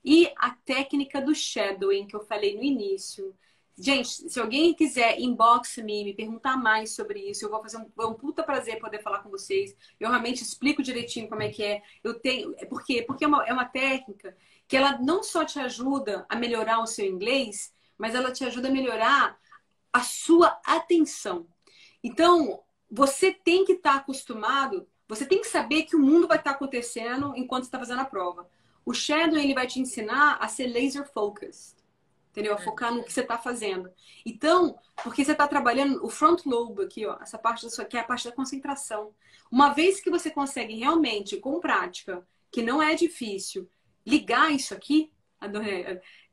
E a técnica do shadowing que eu falei no início. Gente, se alguém quiser inbox me perguntar mais sobre isso, eu vou fazer um puta prazer poder falar com vocês. Eu realmente explico direitinho como é que é. Eu tenho, por quê? Porque é uma técnica que ela não só te ajuda a melhorar o seu inglês, mas ela te ajuda a melhorar a sua atenção. Então, você tem que estar acostumado, você tem que saber que o mundo vai estar acontecendo enquanto você está fazendo a prova. O Shadow, ele vai te ensinar a ser laser focused, entendeu? A focar no que você está fazendo. Então, porque você está trabalhando o front lobe aqui, ó, essa parte da sua, que é a parte da concentração. Uma vez que você consegue realmente, com prática, que não é difícil, ligar isso aqui,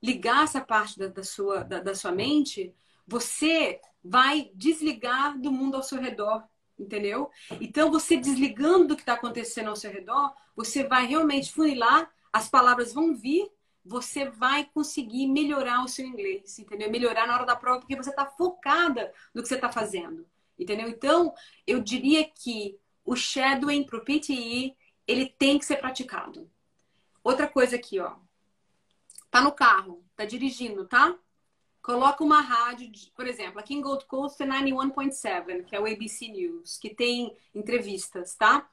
ligar essa parte da sua mente, você vai desligar do mundo ao seu redor, entendeu? Então, você desligando do que está acontecendo ao seu redor, você vai realmente funilar, as palavras vão vir, você vai conseguir melhorar o seu inglês, entendeu? Melhorar na hora da prova, porque você está focada no que você está fazendo, entendeu? Então, eu diria que o shadowing para o PTE, ele tem que ser praticado. Outra coisa aqui, ó. Tá no carro, tá dirigindo, tá? Coloca uma rádio, por exemplo, aqui em Gold Coast é 91.7, que é o ABC News, que tem entrevistas, tá?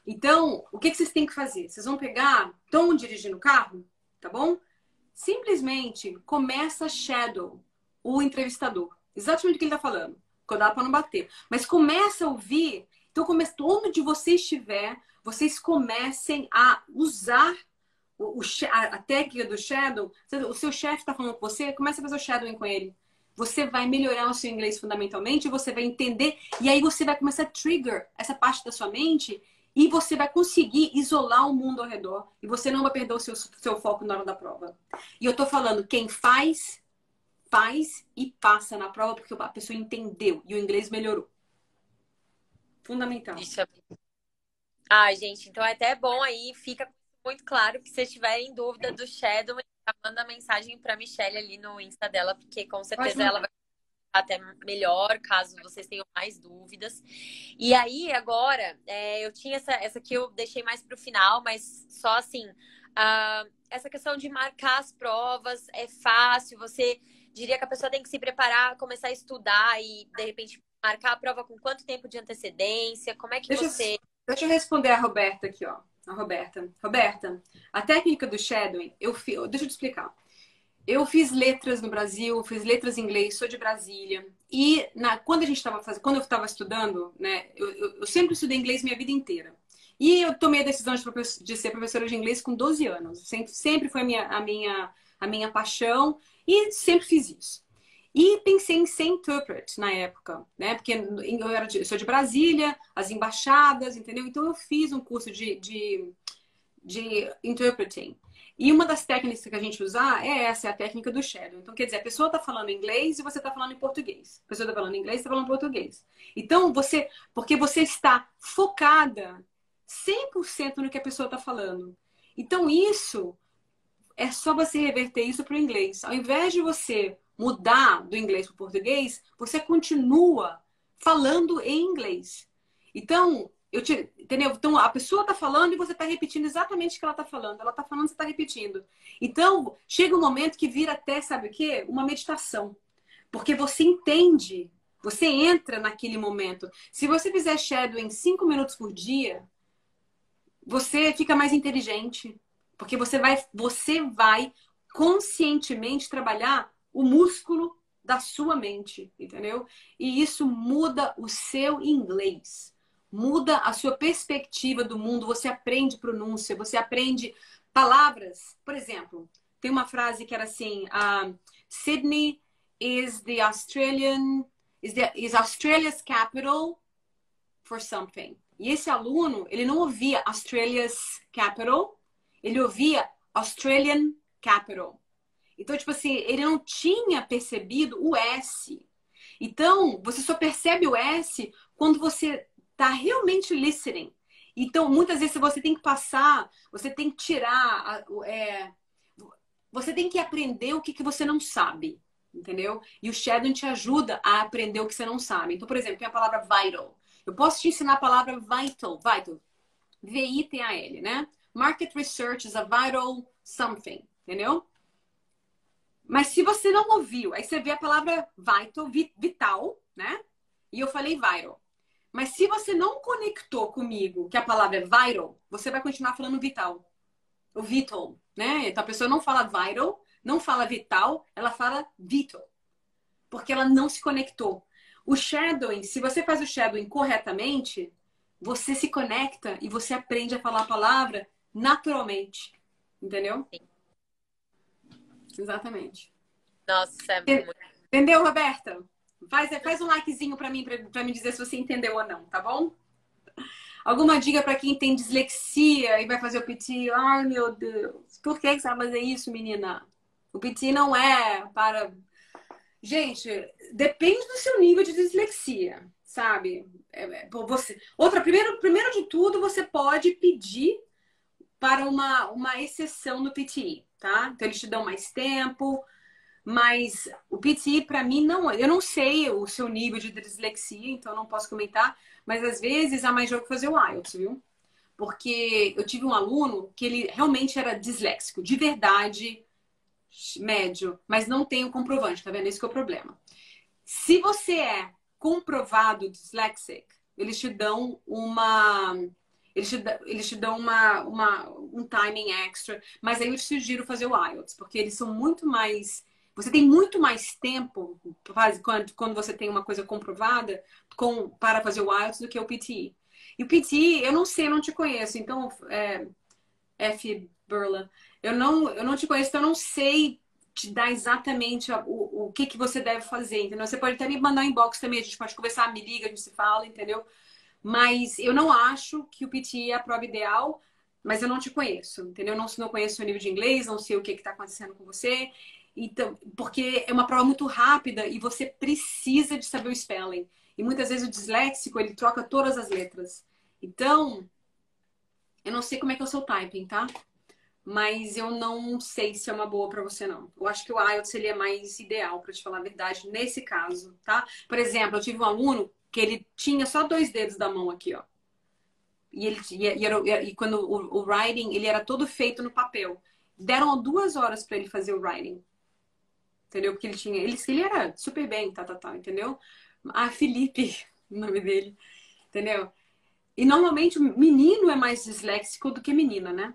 Então, o que vocês têm que fazer? Vocês vão pegar, estão dirigindo o carro, tá bom? Simplesmente começa a shadow o entrevistador. Exatamente o que ele tá falando. Cuidado para não bater. Mas começa a ouvir Então, onde você estiver, vocês comecem a usar a técnica do shadow. O seu chefe está falando com você, comece a fazer o shadowing com ele. Você vai melhorar o seu inglês fundamentalmente, você vai entender, e aí você vai começar a trigger essa parte da sua mente, e você vai conseguir isolar o mundo ao redor, e você não vai perder o seu foco na hora da prova. E eu tô falando, quem faz e passa na prova, porque a pessoa entendeu, e o inglês melhorou. Fundamental.
Isso é... Ah, gente, então é até bom aí, fica muito claro que se vocês tiverem dúvida do Shadow, manda mensagem para Michelle ali no Insta dela, porque com certeza ela vai até melhor, caso vocês tenham mais dúvidas. E aí, agora, eu tinha essa que eu deixei mais para o final, mas só assim, essa questão de marcar as provas é fácil, você diria que a pessoa tem que se preparar, começar a estudar e, de repente, marcar a prova com quanto tempo de antecedência? Como é que você...
Deixa eu responder a Roberta aqui, ó. A Roberta. Roberta, a técnica do shadowing, deixa eu te explicar. Eu fiz letras no Brasil, fiz letras em inglês, sou de Brasília. E quando eu estava estudando, né, eu sempre estudei inglês minha vida inteira. E eu tomei a decisão de ser professora de inglês com 12 anos. Sempre foi a minha paixão e sempre fiz isso. E pensei em ser interpret na época, né? Porque eu sou de Brasília, as embaixadas, entendeu? Então eu fiz um curso de interpreting. E uma das técnicas que a gente usa é a técnica do shadow. Então, quer dizer, a pessoa está falando inglês e você está falando em português. A pessoa está falando inglês e está falando português. Então, porque você está focada 100% no que a pessoa está falando. Então, isso é só você reverter isso para o inglês. Ao invés de você mudar do inglês para o português, você continua falando em inglês. Então, entendeu? Então, a pessoa está falando e você está repetindo exatamente o que ela está falando. Ela está falando, você está repetindo. Então, chega um momento que vira até, sabe o quê? Uma meditação. Porque você entende, você entra naquele momento. Se você fizer shadow em 5 minutos por dia, você fica mais inteligente. Porque você vai conscientemente trabalhar o músculo da sua mente, entendeu? E isso muda o seu inglês. Muda a sua perspectiva do mundo, você aprende pronúncia, você aprende palavras. Por exemplo, tem uma frase que era assim, Sydney is Australia's capital for something. E esse aluno, ele não ouvia Australia's capital, ele ouvia Australian capital. Então, tipo assim, ele não tinha percebido o S. Então, você só percebe o S quando você tá realmente listening. Então, muitas vezes você tem que passar, você tem que tirar, você tem que aprender o que você não sabe, entendeu? E o shadowing te ajuda a aprender o que você não sabe. Então, por exemplo, tem a palavra vital. Eu posso te ensinar a palavra vital, V-I-T-A-L, né? Market research is a vital something, entendeu? Mas se você não ouviu, aí você vê a palavra vital, né? E eu falei vital. Mas se você não conectou comigo que a palavra é vital, você vai continuar falando vital. O vital, né? Então a pessoa não fala vital, não fala vital, ela fala vital. Porque ela não se conectou. O shadowing, se você faz o shadowing corretamente, você se conecta e você aprende a falar a palavra naturalmente. Entendeu?
Sim.
Exatamente.
Nossa, é muito...
Entendeu, Roberta? Faz um likezinho pra mim, pra me dizer se você entendeu ou não, tá bom? Alguma dica pra quem tem dislexia e vai fazer o PT? Ai, meu Deus. Por que você vai fazer isso, menina? O PT não é para... Gente, depende do seu nível de dislexia, sabe? Primeiro de tudo, você pode pedir para uma exceção no PTE, tá? Então, eles te dão mais tempo, mas o PTE, para mim, não... Eu não sei o seu nível de dislexia, então eu não posso comentar, mas às vezes há mais jogo que fazer o IELTS, viu? Porque eu tive um aluno que ele realmente era disléxico, de verdade, médio, mas não tem o comprovante, tá vendo? Esse que é o problema. Se você é comprovado dyslexic, eles te dão um timing extra, mas aí eu te sugiro fazer o IELTS, porque eles são muito mais... Você tem muito mais tempo quando você tem uma coisa comprovada para fazer o IELTS do que o PTE. E o PT, eu não sei, eu não te conheço. Então, F. Burla, eu não te conheço, então eu não sei te dar exatamente o que, que você deve fazer, entendeu? Você pode até me mandar um inbox também, a gente pode conversar, me liga, a gente se fala, entendeu? Mas eu não acho que o PT é a prova ideal, mas eu não te conheço, entendeu? Não conheço o seu nível de inglês, não sei o que está acontecendo com você. Então, porque é uma prova muito rápida e você precisa de saber o spelling. E muitas vezes o disléxico, ele troca todas as letras. Então, eu não sei como é que é o seu typing, tá? Mas eu não sei se é uma boa para você, não. Eu acho que o IELTS seria mais ideal, para te falar a verdade, nesse caso, tá? Por exemplo, eu tive um aluno que ele tinha só 2 dedos da mão aqui, ó. E quando o writing, ele era todo feito no papel. Deram 2 horas para ele fazer o writing. Entendeu? Porque ele era super bem, entendeu? Ah, Felipe, o nome dele, entendeu? E normalmente o menino é mais disléxico do que menina, né?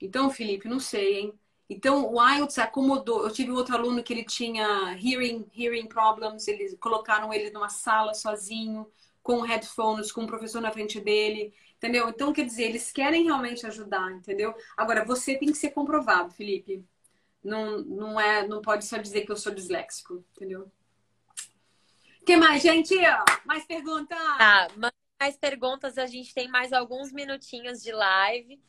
Então, Felipe, não sei, hein? Então, o IELTS acomodou. Eu tive outro aluno que ele tinha hearing problems. Eles colocaram ele numa sala sozinho, com headphones, com um professor na frente dele, entendeu? Então, quer dizer, eles querem realmente ajudar, entendeu? Agora, você tem que ser comprovado, Felipe. Não pode só dizer que eu sou disléxico, entendeu? O que mais, gente? Mais perguntas?
Tá, mais perguntas, a gente tem mais alguns minutinhos de live.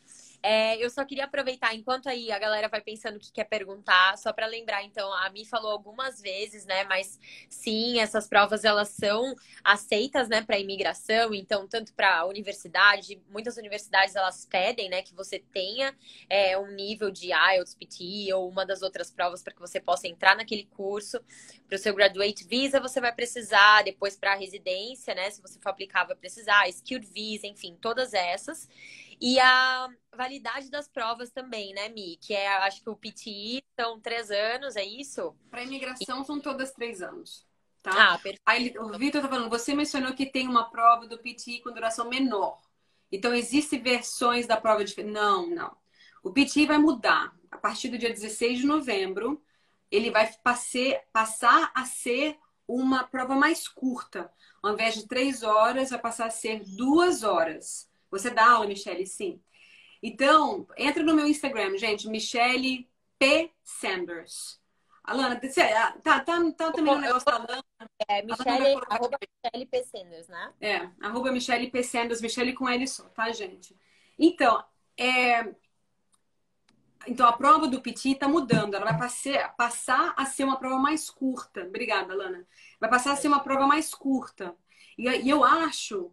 Eu só queria aproveitar, enquanto aí a galera vai pensando o que quer perguntar, só para lembrar, então, a Mi falou algumas vezes, né? Mas sim, essas provas elas são aceitas, né, para imigração, então, tanto para a universidade, muitas universidades elas pedem, né, que você tenha um nível de IELTS, PT ou uma das outras provas para que você possa entrar naquele curso. Para o seu Graduate Visa, você vai precisar, depois para a residência, né? Se você for aplicar, vai precisar, Skilled Visa, enfim, todas essas. E a validade das provas também, né, Mi? Que acho que o PTE são 3 anos, é isso?
Para imigração são todas 3 anos, tá?
Ah, perfeito.
Aí o Vitor tá falando, você mencionou que tem uma prova do PTE com duração menor. Então, existem versões da prova de... Não, não. O PTE vai mudar. A partir do dia 16 de novembro, ele vai passar a ser uma prova mais curta. Ao invés de 3 horas, vai passar a ser 2 horas. Você dá aula, Michele? Sim. Então, entra no meu Instagram, gente, Michele P. Sanders. Alana, tá também no negócio da Alana. A Alana vai
Michele,
colocar
arroba
aqui.
Michele P. Sanders, né?
Arroba Michele P. Sanders, Michele com L só, tá, gente? Então, então a prova do PT tá mudando. Ela vai passar a ser uma prova mais curta. Obrigada, Alana. Vai passar a ser uma prova mais curta. E eu acho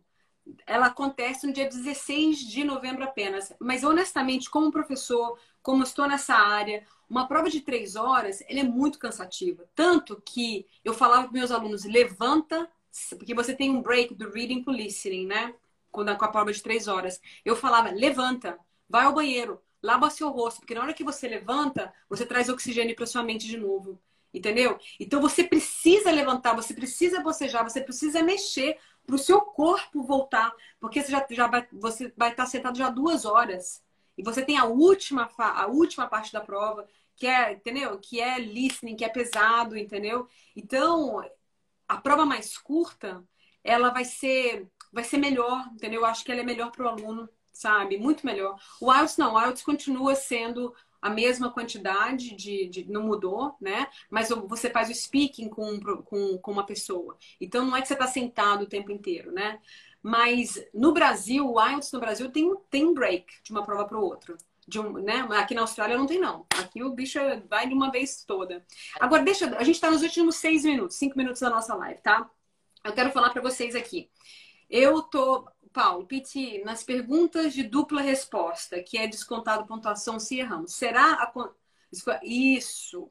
ela acontece no dia 16 de novembro apenas. Mas, honestamente, como professor, como estou nessa área, uma prova de 3 horas, ela é muito cansativa. Tanto que eu falava para meus alunos, levanta, porque você tem um break do reading para listening, né? Com a prova de 3 horas. Eu falava, levanta, vai ao banheiro, lava seu rosto, porque na hora que você levanta, você traz oxigênio para sua mente de novo. Entendeu? Então você precisa levantar, você precisa bocejar, você precisa mexer para o seu corpo voltar, porque você vai estar sentado já 2 horas e você tem a última parte da prova que é, entendeu? Que é listening, que é pesado, entendeu? Então a prova mais curta ela vai ser melhor, entendeu? Eu acho que ela é melhor para o aluno, sabe? Muito melhor. O IELTS não, o IELTS continua sendo a mesma quantidade não mudou, né? Mas você faz o speaking com uma pessoa. Então não é que você está sentado o tempo inteiro, né? Mas no Brasil, o IELTS no Brasil tem um break de uma prova para outra. Né? Aqui na Austrália não tem, não. Aqui o bicho vai de uma vez toda. Agora, a gente está nos últimos 6 minutos, 5 minutos da nossa live, tá? Eu quero falar para vocês aqui. Paulo, Piti, nas perguntas de dupla resposta, que é descontado pontuação se erramos, Isso.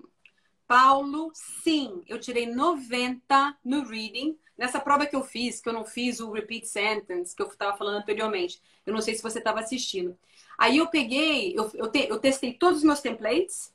Paulo, sim, eu tirei 90 no reading. Nessa prova que eu não fiz o repeat sentence, que eu estava falando anteriormente. Eu não sei se você estava assistindo. Aí eu peguei, eu testei todos os meus templates.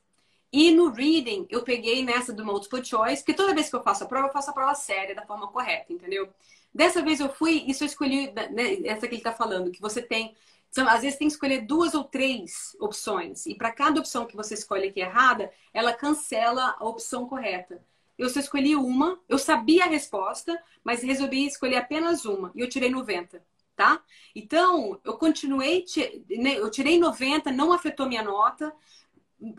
E no reading, eu peguei nessa do multiple choice, porque toda vez que eu faço a prova, eu faço a prova séria, da forma correta, entendeu? Dessa vez eu fui, isso eu escolhi, né, essa que ele tá falando, que você tem, às vezes tem que escolher 2 ou 3 opções. E para cada opção que você escolhe que é errada, ela cancela a opção correta. Eu só escolhi uma, eu sabia a resposta, mas resolvi escolher apenas uma, e eu tirei 90. tá? Então, eu continuei, eu tirei 90, não afetou minha nota,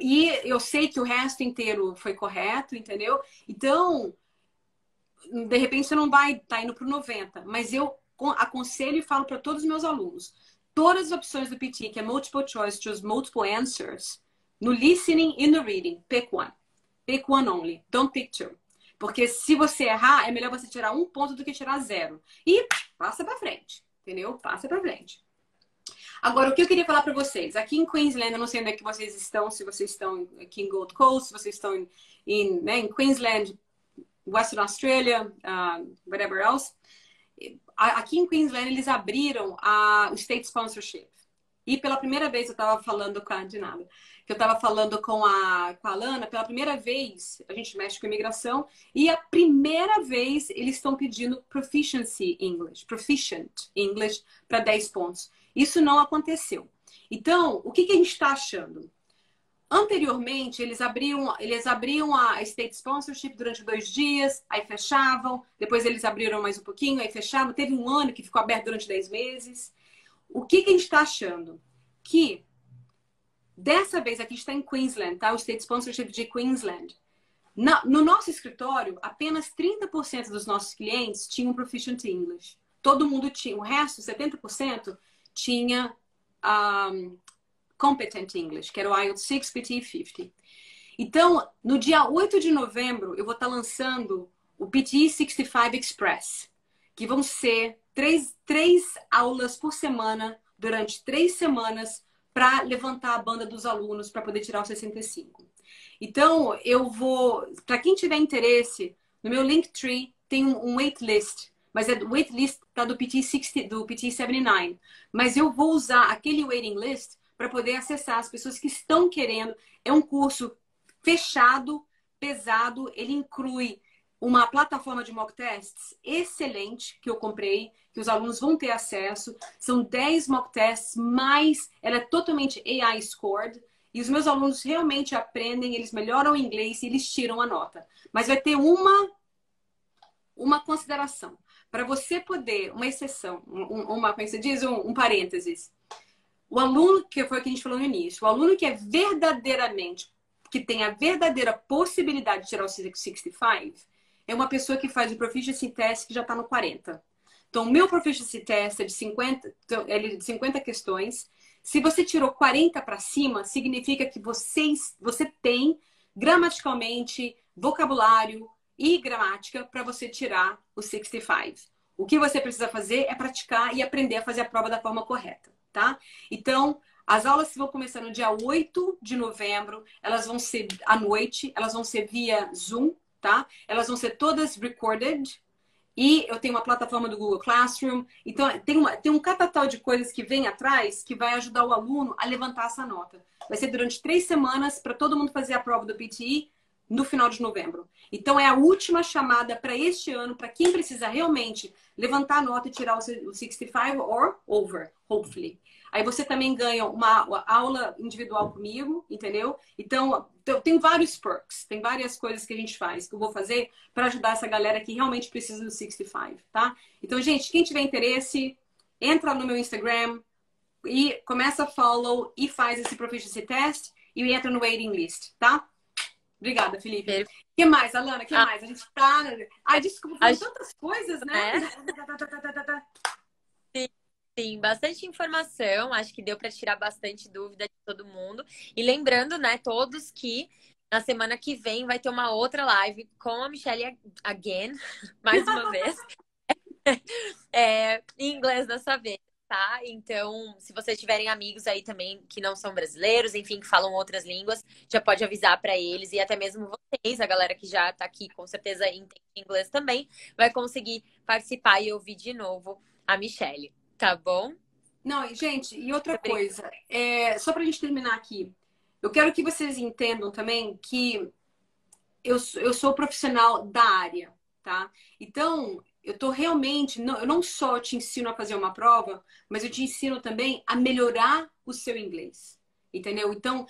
e eu sei que o resto inteiro foi correto, entendeu? Então, de repente você não vai estar indo para o 90, mas eu aconselho e falo para todos os meus alunos, todas as opções do PT, que é multiple choice, choose multiple answers, no listening e no reading, pick one. Pick one only, don't pick two. Porque se você errar, é melhor você tirar 1 ponto do que tirar 0. E passa para frente, entendeu? Passa para frente. Agora, o que eu queria falar para vocês, aqui em Queensland, eu não sei onde é que vocês estão, se vocês estão aqui em Gold Coast, se vocês estão em Queensland, Western Australia, whatever else. Aqui em Queensland, eles abriram o State Sponsorship. E pela primeira vez eu estava falando que eu estava falando com a Lana, pela primeira vez a gente mexe com imigração, e a primeira vez eles estão pedindo Proficient English para 10 pontos. Isso não aconteceu. Então, o que a gente está achando? Anteriormente, eles abriam a State Sponsorship durante 2 dias, aí fechavam, depois eles abriram mais um pouquinho, aí fechavam. Teve um ano que ficou aberto durante 10 meses. O que a gente está achando? Que dessa vez aqui está em Queensland, tá? O State Sponsorship de Queensland. No nosso escritório, apenas 30% dos nossos clientes tinham Proficient English. Todo mundo tinha. O resto, 70%, tinha Competent English, que era o IELTS 6, PT 50. Então, no dia 8 de novembro, eu vou estar lançando o PT 65 Express, que vão ser três aulas por semana, durante 3 semanas, para levantar a banda dos alunos para poder tirar o 65. Então, eu vou... Para quem tiver interesse, no meu Linktree tem um waitlist, mas o waitlist tá do PT 79. Mas eu vou usar aquele waiting list para poder acessar as pessoas que estão querendo. É um curso fechado, pesado, ele inclui uma plataforma de mock tests excelente que eu comprei, que os alunos vão ter acesso. São 10 mock tests, mas ela é totalmente AI scored. E os meus alunos realmente aprendem, eles melhoram o inglês e eles tiram a nota. Mas vai ter uma consideração. Para você poder, uma exceção, como é que se diz? Um parênteses. O aluno, que foi o que a gente falou no início, o aluno que que tem a verdadeira possibilidade de tirar o 65, é uma pessoa que faz o Proficiency Test que já está no 40. Então, o meu Proficiency Test é de 50 questões. Se você tirou 40 para cima, significa que você tem gramaticalmente, vocabulário e gramática para você tirar o 65. O que você precisa fazer é praticar e aprender a fazer a prova da forma correta, tá? Então, as aulas vão começar no dia 8 de novembro, elas vão ser à noite, elas vão ser via Zoom, tá? Elas vão ser todas recorded. E eu tenho uma plataforma do Google Classroom. Então, tem um catatal de coisas que vem atrás que vai ajudar o aluno a levantar essa nota. Vai ser durante 3 semanas para todo mundo fazer a prova do PTE no final de novembro. Então, é a última chamada para este ano, para quem precisa realmente levantar a nota e tirar o 65 or over, hopefully. Aí você também ganha uma aula individual comigo, entendeu? Então, tem vários perks, tem várias coisas que a gente faz, que eu vou fazer para ajudar essa galera que realmente precisa do 65, tá? Então, gente, quem tiver interesse, entra no meu Instagram e começa a follow e faz esse Proficiency Test e entra no waiting list, tá? Obrigada, Felipe. O que mais, Alana? O que mais? A gente tá... Ai, desculpa, falando tantas coisas, né?
Sim, bastante informação. Acho que deu para tirar bastante dúvida de todo mundo. E lembrando, né, todos que na semana que vem vai ter uma outra live com a Michelle again, mais uma vez, em inglês dessa vez, tá? Então, se vocês tiverem amigos aí também que não são brasileiros, enfim, que falam outras línguas, já pode avisar para eles e até mesmo vocês, a galera que já tá aqui, com certeza entende inglês também, vai conseguir participar e ouvir de novo a Michelle. Tá bom?
Não, gente, e outra coisa, só pra gente terminar aqui, eu quero que vocês entendam também que eu sou profissional da área, tá? Então, eu tô realmente, eu não só te ensino a fazer uma prova, mas eu te ensino também a melhorar o seu inglês, entendeu? Então,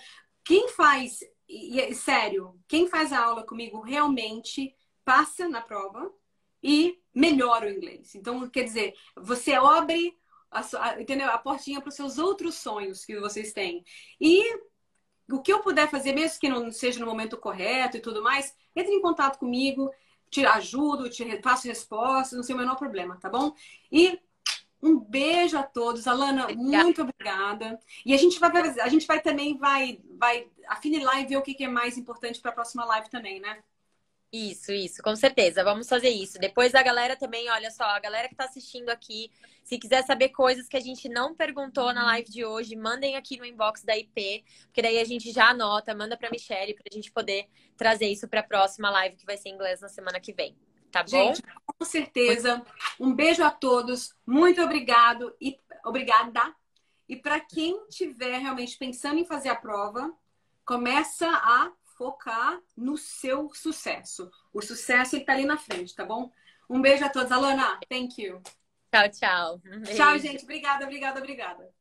sério, quem faz a aula comigo realmente passa na prova e melhora o inglês. Então, quer dizer, você abre entendeu? A portinha para os seus outros sonhos que vocês têm. E o que eu puder fazer, mesmo que não seja no momento correto e tudo mais, entre em contato comigo, te ajudo, te faço respostas, não tem o menor problema, tá bom? E um beijo a todos. Alana,
Obrigada.
muito obrigada. E a gente vai também vai afinilar e ver o que é mais importante para a próxima live também, né?
Isso, com certeza. Vamos fazer isso. Depois a galera também, olha só, a galera que tá assistindo aqui, se quiser saber coisas que a gente não perguntou na live de hoje, mandem aqui no inbox da IP, porque daí a gente já anota, manda pra Michelle pra gente poder trazer isso pra próxima live que vai ser em inglês na semana que vem. Tá bom?
Gente, com certeza. Um beijo a todos. Muito obrigado e obrigada. E para quem estiver realmente pensando em fazer a prova, começa a focar no seu sucesso. O sucesso está ali na frente, tá bom? Um beijo a todos. Alana, thank you.
Tchau, tchau. Um
Tchau,
beijo.
gente. Obrigada, obrigada, obrigada.